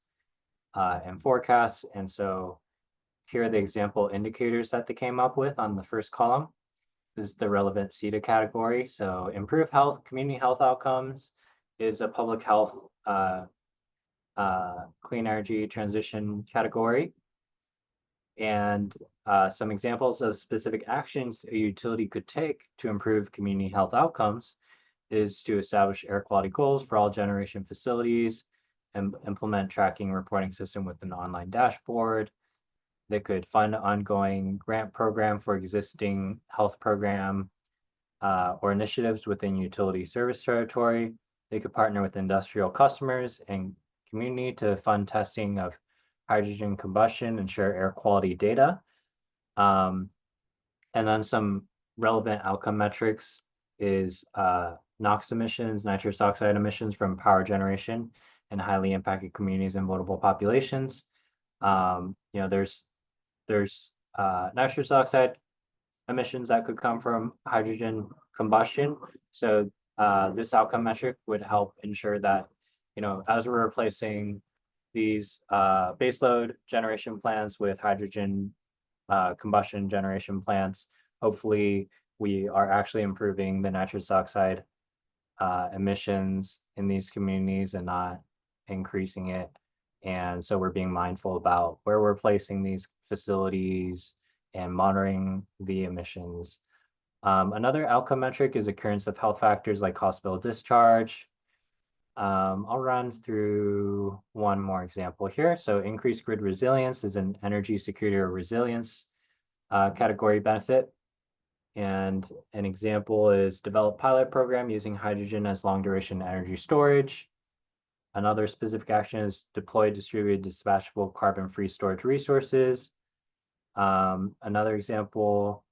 and forecasts. And so here are the example indicators that they came up with on the first column. This is the relevant CETA category. So improve health, community health outcomes is a public health clean energy transition category. And some examples of specific actions a utility could take to improve community health outcomes is to establish air quality goals for all generation facilities and implement tracking reporting system with an online dashboard. They could fund an ongoing grant program for existing health program or initiatives within utility service territory. They could partner with industrial customers and community to fund testing of hydrogen combustion and share air quality data. And then some relevant outcome metrics is NOx emissions, nitrous oxide emissions from power generation in highly impacted communities and vulnerable populations. There's nitrous oxide emissions that could come from hydrogen combustion. So this outcome metric would help ensure that, as we're replacing these baseload generation plants with hydrogen combustion generation plants, hopefully we are actually improving the nitrous oxide emissions in these communities and not increasing it. And so we're being mindful about where we're placing these facilities and monitoring the emissions. Another outcome metric is occurrence of health factors like hospital discharge. I'll run through one more example here. So increased grid resilience is an energy security or resilience category benefit. And an example is develop pilot program using hydrogen as long duration energy storage. Another specific action is deploy distributed dispatchable carbon-free storage resources. Another example,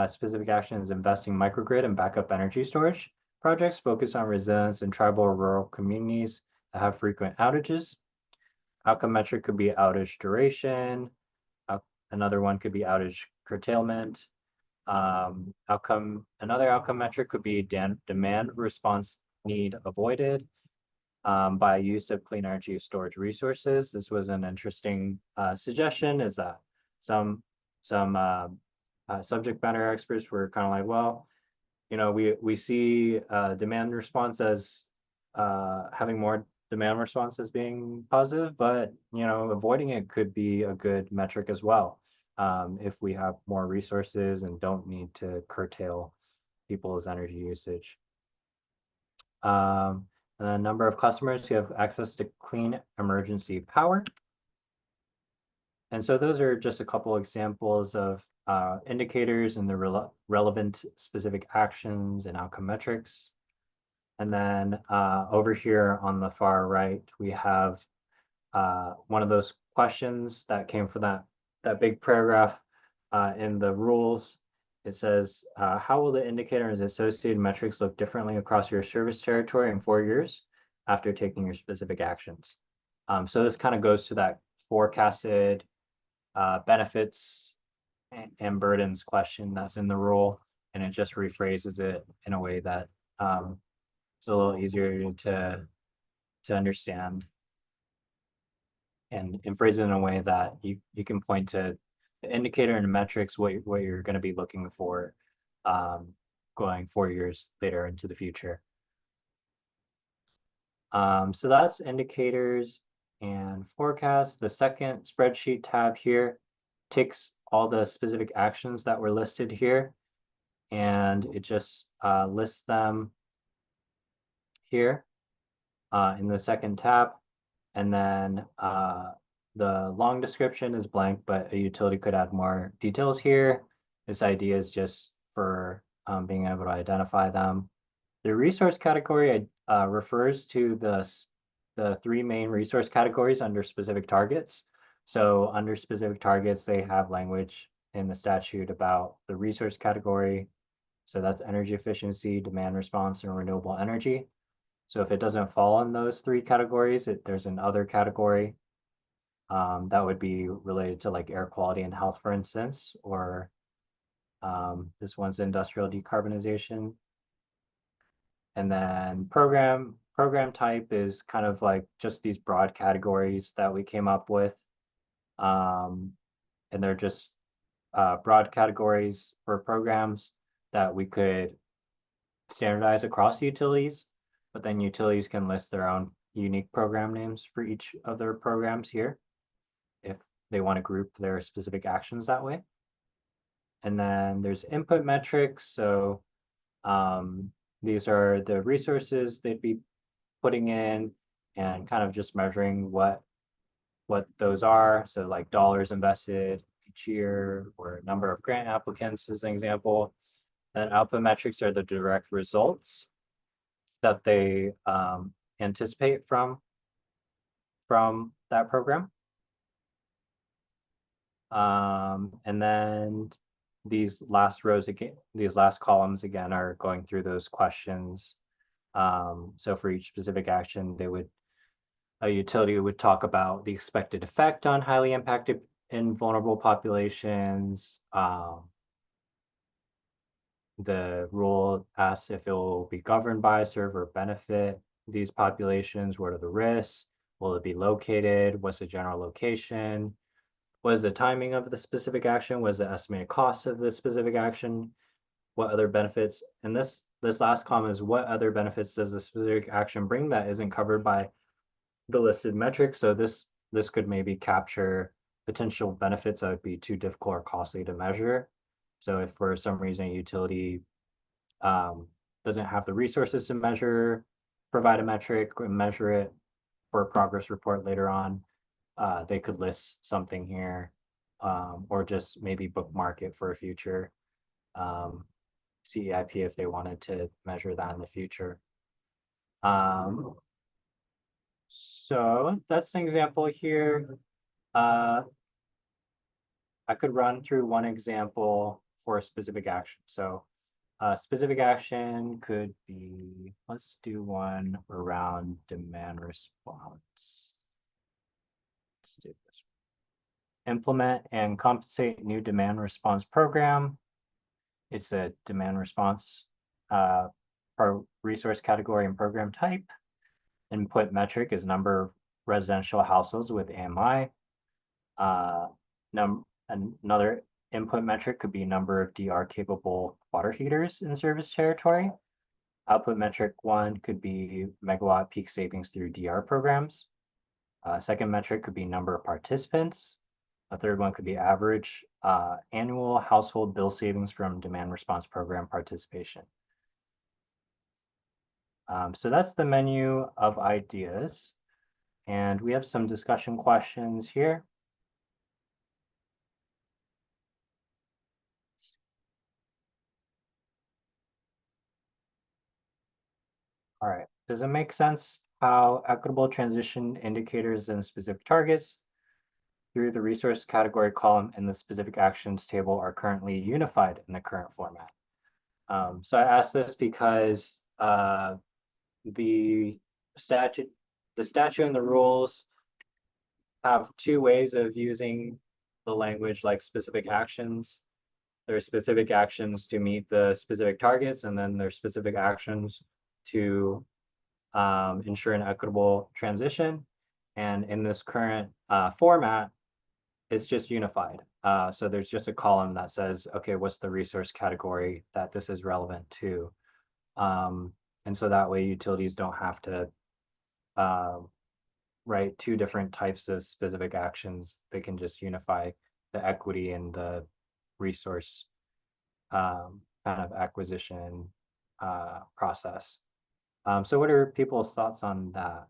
specific action is investing microgrid and backup energy storage. Projects focus on resilience in tribal or rural communities that have frequent outages. Outcome metric could be outage duration. Another one could be outage curtailment. Another outcome metric could be demand response need avoided by use of clean energy storage resources. This was an interesting suggestion, is that some subject matter experts were kind of like, well, we see demand response as having more demand response as being positive, but avoiding it could be a good metric as well if we have more resources and don't need to curtail people's energy usage. And the number of customers who have access to clean emergency power. And so those are just a couple examples of indicators and the relevant specific actions and outcome metrics. And then over here on the far right, we have one of those questions that came from that big paragraph in the rules. It says, how will the indicator and associated metrics look differently across your service territory in 4 years after taking your specific actions? So this kind of goes to that forecasted benefits and burdens question that's in the rule, and it just rephrases it in a way that it's a little easier to understand and phrase it in a way that you can point to the indicator and metrics, what you're going to be looking for going 4 years later into the future. So that's indicators and forecasts. The second spreadsheet tab here takes all the specific actions that were listed here, and it just lists them here in the second tab. And then the long description is blank, but a utility could add more details here. This idea is just for being able to identify them. The resource category refers to the 3 main resource categories under specific targets. So under specific targets, they have language in the statute about the resource category. So that's energy efficiency, demand response, and renewable energy. So if it doesn't fall in those 3 categories, there's another category that would be related to like air quality and health, for instance, or this one's industrial decarbonization. And then program type is kind of like just these broad categories that we came up with. And they're just broad categories for programs that we could standardize across utilities, but then utilities can list their own unique program names for each of their programs here if they want to group their specific actions that way. And then there's input metrics. So these are the resources they'd be putting in and kind of just measuring what those are. So like dollars invested each year or number of grant applicants as an example. And output metrics are the direct results that they anticipate from that program. And then these last rows again, these last columns again are going through those questions. So for each specific action, a utility would talk about the expected effect on highly impacted and vulnerable populations. The rule asks if it will be governed by, serve, or benefit these populations. What are the risks? Will it be located? What's the general location? What is the timing of the specific action? What is the estimated cost of the specific action? What other benefits? And this last column is what other benefits does the specific action bring that isn't covered by the listed metrics? So this could maybe capture potential benefits that would be too difficult or costly to measure. So if for some reason a utility doesn't have the resources to provide a metric or measure it for a progress report later on, they could list something here or just maybe bookmark it for a future CEIP if they wanted to measure that in the future. So that's an example here. I could run through one example for a specific action. So specific action could be, let's do one around demand response. Let's do this. Implement and compensate new demand response program. It's a demand response per resource category and program type. Input metric is number of residential households with AMI. Another input metric could be number of DR capable water heaters in service territory. Output metric 1 could be megawatt peak savings through DR programs. Second metric could be number of participants. A third one could be average annual household bill savings from demand response program participation. So that's the menu of ideas. And we have some discussion questions here. All right. Does it make sense how equitable transition indicators and specific targets through the resource category column in the specific actions table are currently unified in the current format? So I asked this because the statute and the rules have two ways of using the language, like specific actions. There are specific actions to meet the specific targets, and then there's specific actions to ensure an equitable transition. And in this current format, it's just unified. So there's just a column that says, okay, what's the resource category that this is relevant to? And so that way utilities don't have to write two different types of specific actions. They can just unify the equity and the resource kind of acquisition process. So what are people's thoughts on that?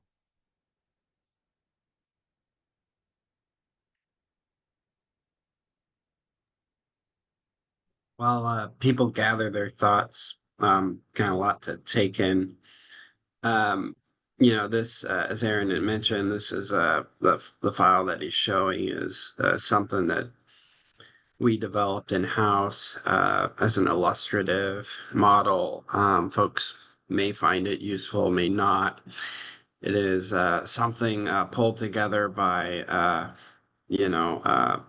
While people gather their thoughts, kind of a lot to take in. This, as Aaron had mentioned, this is the file that he's showing is something that we developed in-house as an illustrative model. Folks may find it useful, may not. It is something pulled together by a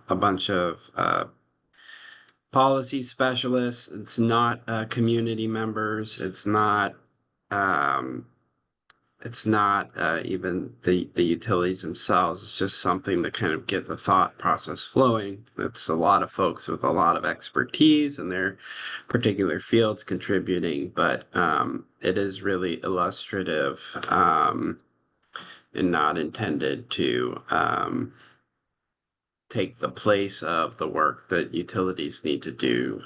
bunch of policy specialists. It's not community members. It's not even the utilities themselves. It's just something to kind of get the thought process flowing. It's a lot of folks with a lot of expertise in their particular fields contributing, but it is really illustrative and not intended to take the place of the work that utilities need to do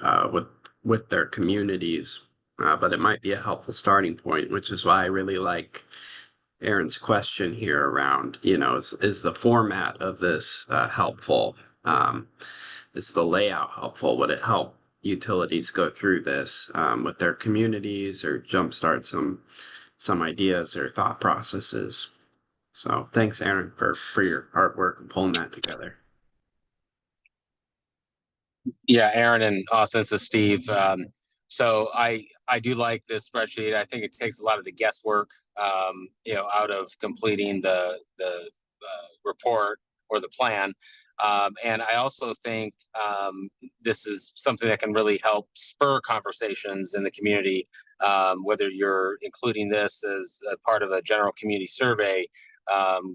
with their communities. But it might be a helpful starting point, which is why I really like Aaron's question here around, is the format of this helpful? Is the layout helpful? Would it help utilities go through this with their communities or jumpstart some ideas or thought processes? So thanks, Aaron, for your artwork and pulling that together. Yeah, Aaron and Austin, this is Steve. So I do like this spreadsheet. I think it takes a lot of the guesswork, out of completing the report or the plan. And I also think this is something that can really help spur conversations in the community, whether you're including this as a part of a general community survey,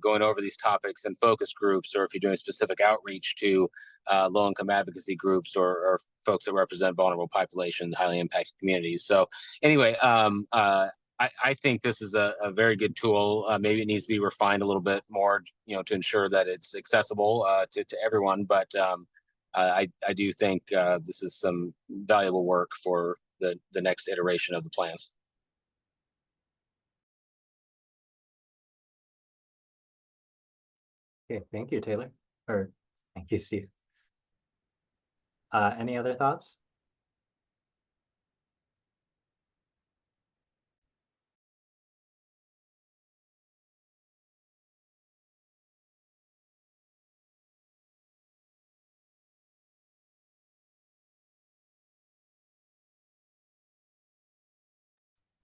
going over these topics in focus groups, or if you're doing specific outreach to low-income advocacy groups or folks that represent vulnerable populations, highly impacted communities. So anyway, I think this is a very good tool. Maybe it needs to be refined a little bit more, to ensure that it's accessible to everyone. But I do think this is some valuable work for the next iteration of the plans. Okay, thank you, Taylor. Or thank you, Steve. Any other thoughts?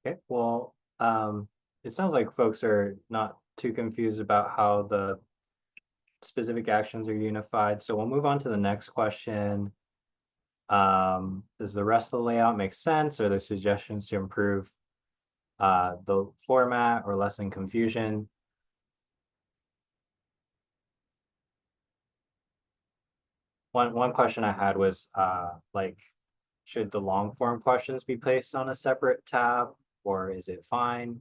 Okay, well, it sounds like folks are not too confused about how the specific actions are unified. So we'll move on to the next question. Does the rest of the layout make sense? Or are there suggestions to improve the format or lessen confusion? One question I had was should the long form questions be placed on a separate tab, or is it fine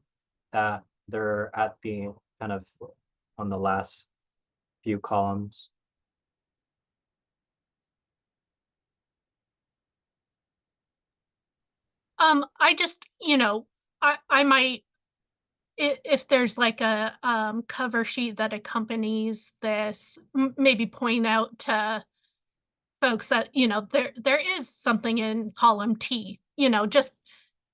that they're at the kind of on the last few columns? I just, I might, if there's like a cover sheet that accompanies this, maybe point out to folks that, there is something in column T, just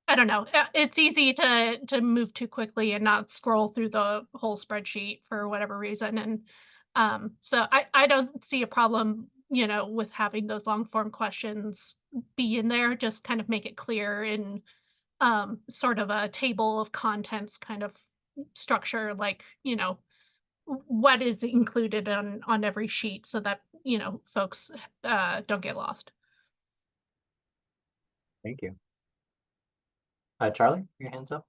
I don't know. It's easy to move too quickly and not scroll through the whole spreadsheet for whatever reason. And so I don't see a problem, you know, with having those long form questions be in there. Just kind of make it clear in sort of a table of contents kind of structure, like, you know, what is included on every sheet so that, you know, folks don't get lost. Thank you. Charlie, your hands up.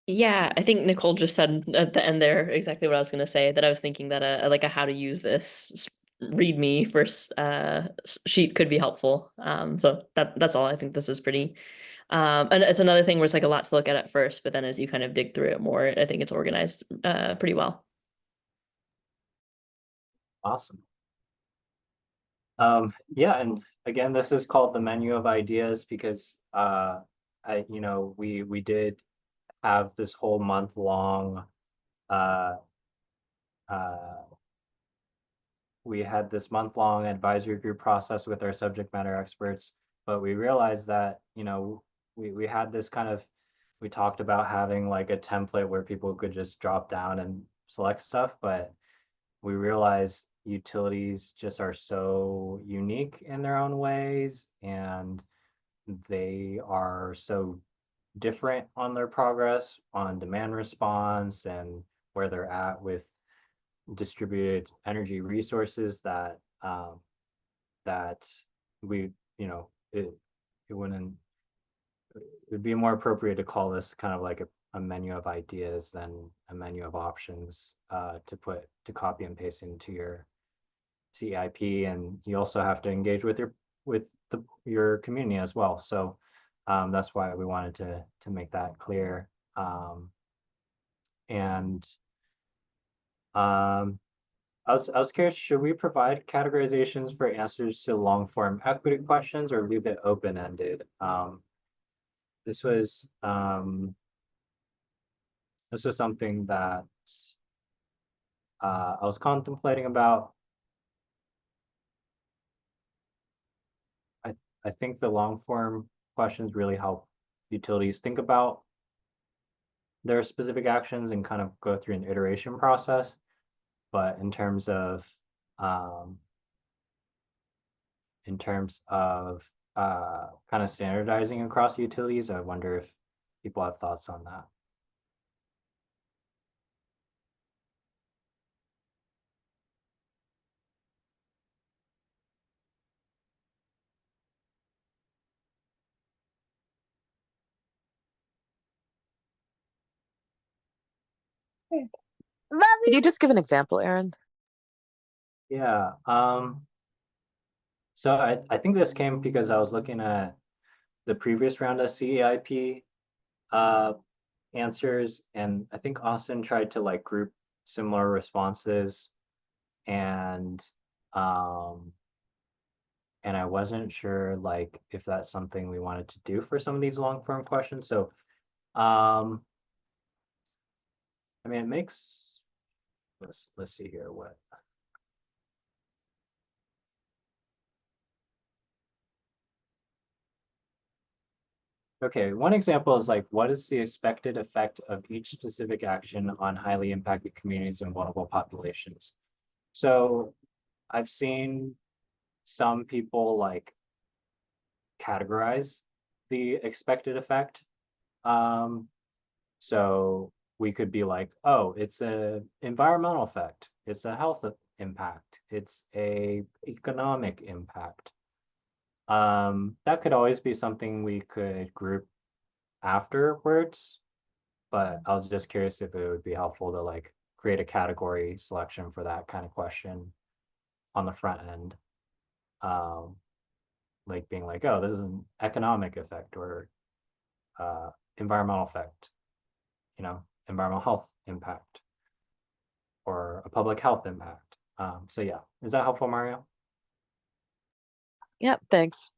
Yeah, I think Nicole just said at the end there exactly what I was going to say, that I was thinking that like a how to use this README first sheet could be helpful. So that's all. I think this is pretty and it's another thing where it's like a lot to look at first, but then as you kind of dig through it more, I think it's organized pretty well. Awesome. Yeah, and again, this is called the menu of ideas because we did have this whole month long we had this month-long advisory group process with our subject matter experts, but we realized that, you know, we had this kind of, we talked about having like a template where people could just drop down and select stuff, but we realized utilities just are so unique in their own ways, and they are so different on their progress on demand response and where they're at with distributed energy resources that that we, you know, it wouldn't, it would be more appropriate to call this kind of like a menu of ideas than a menu of options to copy and paste into your CEIP. And you also have to engage with your community as well. So that's why we wanted to make that clear. And I was curious, should we provide categorizations for answers to long form equity questions or leave it open-ended? This was something that I was contemplating about. I think the long form questions really help utilities think about their specific actions and kind of go through an iteration process. But in terms of kind of standardizing across utilities, I wonder if people have thoughts on that. Could you just give an example, Aaron? Yeah. So I think this came because I was looking at the previous round of CEIP answers, and I think Austin tried to like group similar responses, and I wasn't sure like if that's something we wanted to do for some of these long form questions. So I mean, it makes, let's see here what. Okay, one example is like, what is the expected effect of each specific action on highly impacted communities and vulnerable populations? So I've seen some people like categorize the expected effect. So we could be like, oh, it's an environmental effect, it's a health impact, it's a economic impact. That could always be something we could group afterwards, but I was just curious if it would be helpful to like create a category selection for that kind of question on the front end. Like being like, oh, this is an economic effect or environmental effect, you know, environmental health impact or a public health impact. So yeah, is that helpful, Mario? Yeah, thanks.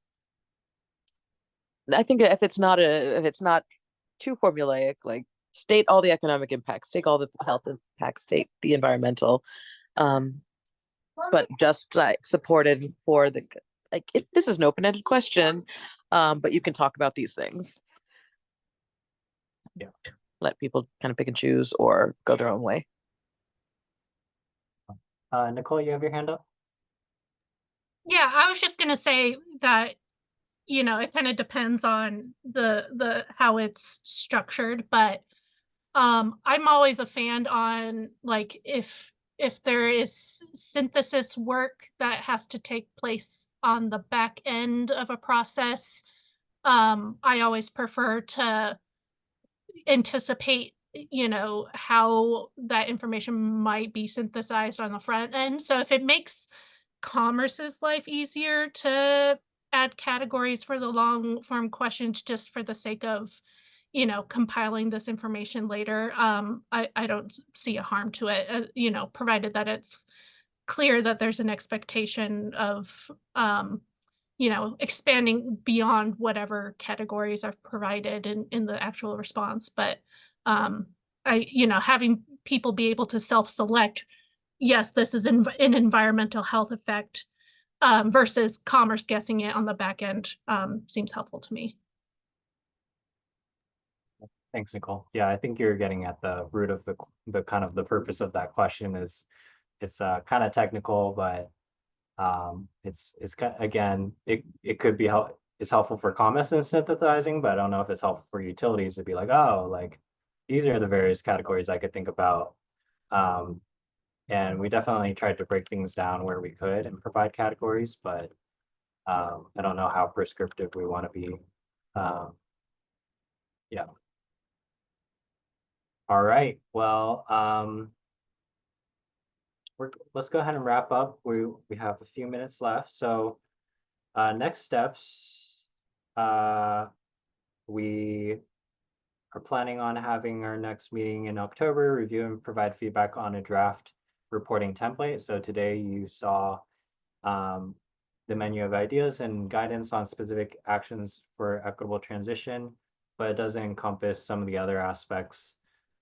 I think if it's not too formulaic, like state all the economic impacts, take all the health impacts, state the environmental, but just supported for the like this is an open-ended question, but you can talk about these things. Yeah. Let people kind of pick and choose or go their own way. Nicole, you have your hand up? Yeah, I was just gonna say that, you know, it kind of depends on the how it's structured, but I'm always a fan on like if there is synthesis work that has to take place on the back end of a process, I always prefer to anticipate, you know, how that information might be synthesized on the front end. So if it makes commerce's life easier to add categories for the long form questions just for the sake of, you know, compiling this information later, I don't see a harm to it, you know, provided that it's clear that there's an expectation of, you know, expanding beyond whatever categories are provided in the actual response. But you know, having people be able to self-select, yes, this is an environmental health effect, versus commerce guessing it on the back end, seems helpful to me. Thanks, Nicole. Yeah, I think you're getting at the root of the kind of the purpose of that question is it's kind of technical, but it's again, it could be it's helpful for commerce in synthesizing, but I don't know if it's helpful for utilities to be like, oh, like these are the various categories I could think about. And we definitely tried to break things down where we could and provide categories, but I don't know how prescriptive we want to be. Yeah. All right. Well, let's go ahead and wrap up. We have a few minutes left. So next steps, we are planning on having our next meeting in October, review and provide feedback on a draft reporting template. So today you saw the menu of ideas and guidance on specific actions for equitable transition, but it doesn't encompass some of the other aspects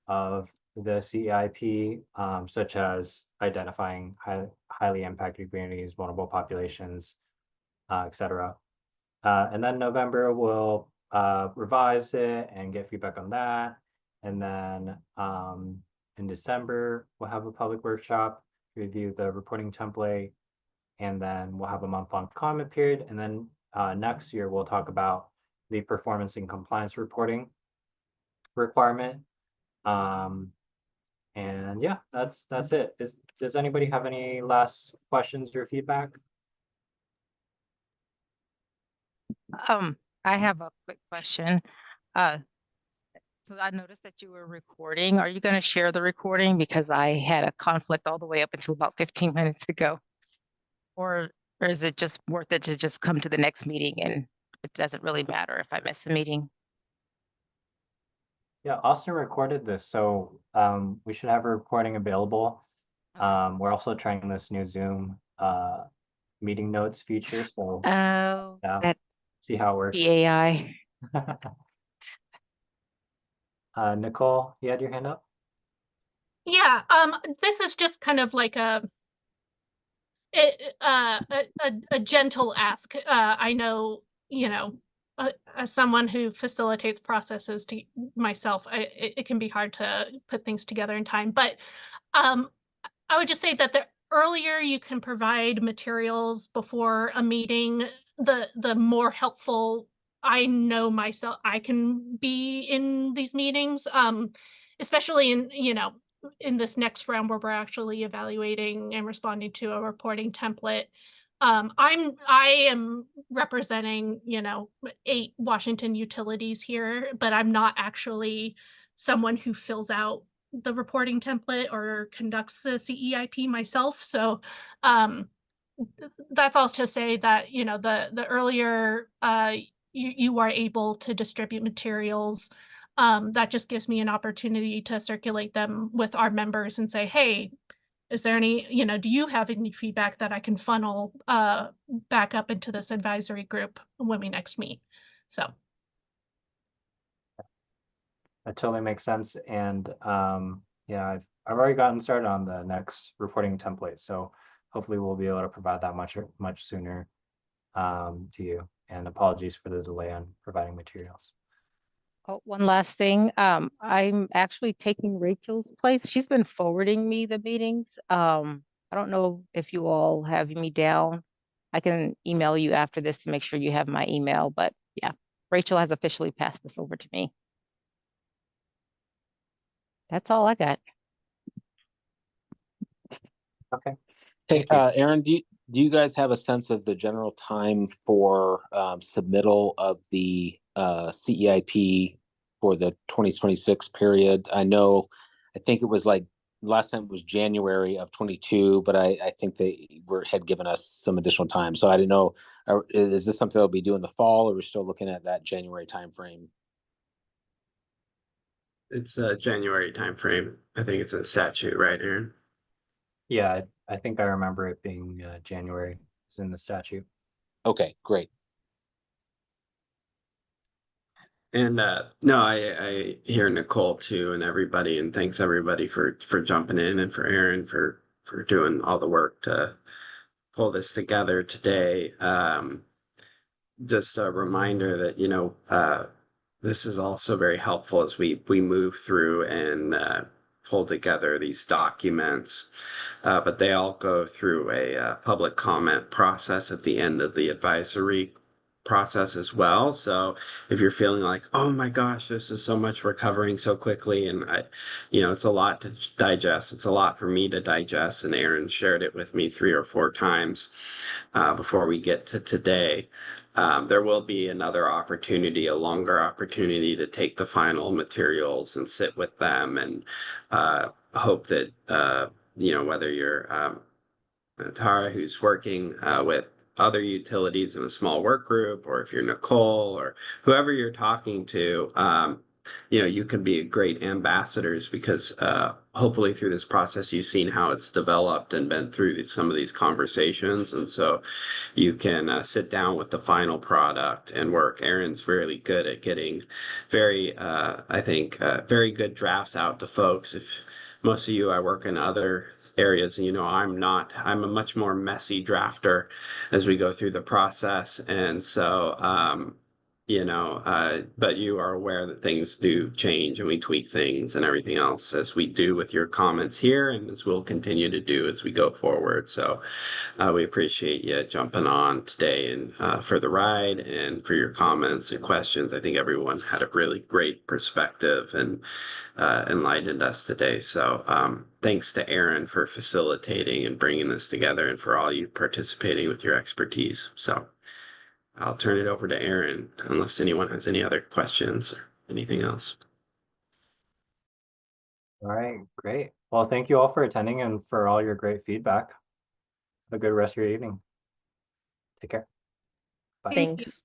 of the CEIP, such as identifying highly impacted communities, vulnerable populations, et cetera. And then November, we'll revise it and get feedback on that. And then in December, we'll have a public workshop, review the reporting template, and then we'll have a month-long comment period. And then next year, we'll talk about the performance and compliance reporting requirement. And yeah, that's it. Does anybody have any last questions or feedback? I have a quick question. So I noticed that you were recording. Are you going to share the recording? Because I had a conflict all the way up until about 15 minutes ago. Or is it just worth it to just come to the next meeting and it doesn't really matter if I miss the meeting? Yeah, Austin recorded this, so we should have a recording available. We're also trying this new Zoom meeting notes feature, so Oh, yeah, that see how it works. AI. Nicole, you had your hand up? Yeah, this is just kind of like a gentle ask. I know, you know, as someone who facilitates processes to myself, it can be hard to put things together in time. But I would just say that the earlier you can provide materials before a meeting, the more helpful I know myself I can be in these meetings. Especially in, you know, in this next round where we're actually evaluating and responding to a reporting template. I am representing, you know, 8 Washington utilities here, but I'm not actually someone who fills out the reporting template or conducts the CEIP myself. So that's all to say that, you know, the earlier you are able to distribute materials, that just gives me an opportunity to circulate them with our members and say, hey, is there any, you know, do you have any feedback that I can funnel back up into this advisory group when we next meet? So That totally makes sense. And yeah, I've already gotten started on the next reporting template, so hopefully we'll be able to provide that much sooner. to you. And apologies for the delay on providing materials. Oh, one last thing. I'm actually taking Rachel's place. She's been forwarding me the meetings. I don't know if you all have me down. I can email you after this to make sure you have my email, but yeah, Rachel has officially passed this over to me. That's all I got. Okay. Hey, Thank you. Aaron, do you guys have a sense of the general time for submittal of the CEIP for the 2026 period? I think it was like last time it was January of 22, but I think they had given us some additional time. So I didn't know, is this something they'll be doing in the fall, or we're still looking at that January timeframe? It's a January timeframe. I think it's in statute, right, Aaron? Yeah, I think I remember it being January. It's in the statute. Okay, great. And no, I hear Nicole too, and everybody, and thanks everybody for jumping in, and for Aaron for doing all the work to pull this together today. Just a reminder that this is also very helpful as we move through and pull together these documents. But they all go through a public comment process at the end of the advisory process as well. So if you're feeling like, oh my gosh, this is so much we're covering so quickly, and it's a lot to digest. It's a lot for me to digest, and Aaron shared it with me 3 or 4 times before we get to today. There will be another opportunity, a longer opportunity to take the final materials and sit with them, and hope that whether you're Tara, who's working with other utilities in a small work group, or if you're Nicole or whoever you're talking to, you can be great ambassadors, because hopefully through this process you've seen how it's developed and been through some of these conversations, and so you can sit down with the final product and work. Aaron's really good at getting I think, very good drafts out to folks. If most of you, I work in other areas, and I'm a much more messy drafter as we go through the process. And so, but you are aware that things do change, and we tweak things and everything else, as we do with your comments here, and as we'll continue to do as we go forward. So we appreciate you jumping on today, and for the ride, and for your comments and questions. I think everyone had a really great perspective and enlightened us today. So thanks to Aaron for facilitating and bringing this together, and for all you participating with your expertise. So I'll turn it over to Aaron, unless anyone has any other questions or anything else. All right, great. Well, thank you all for attending and for all your great feedback. Have a good rest of your evening. Take care. Bye. Thank you. Thanks.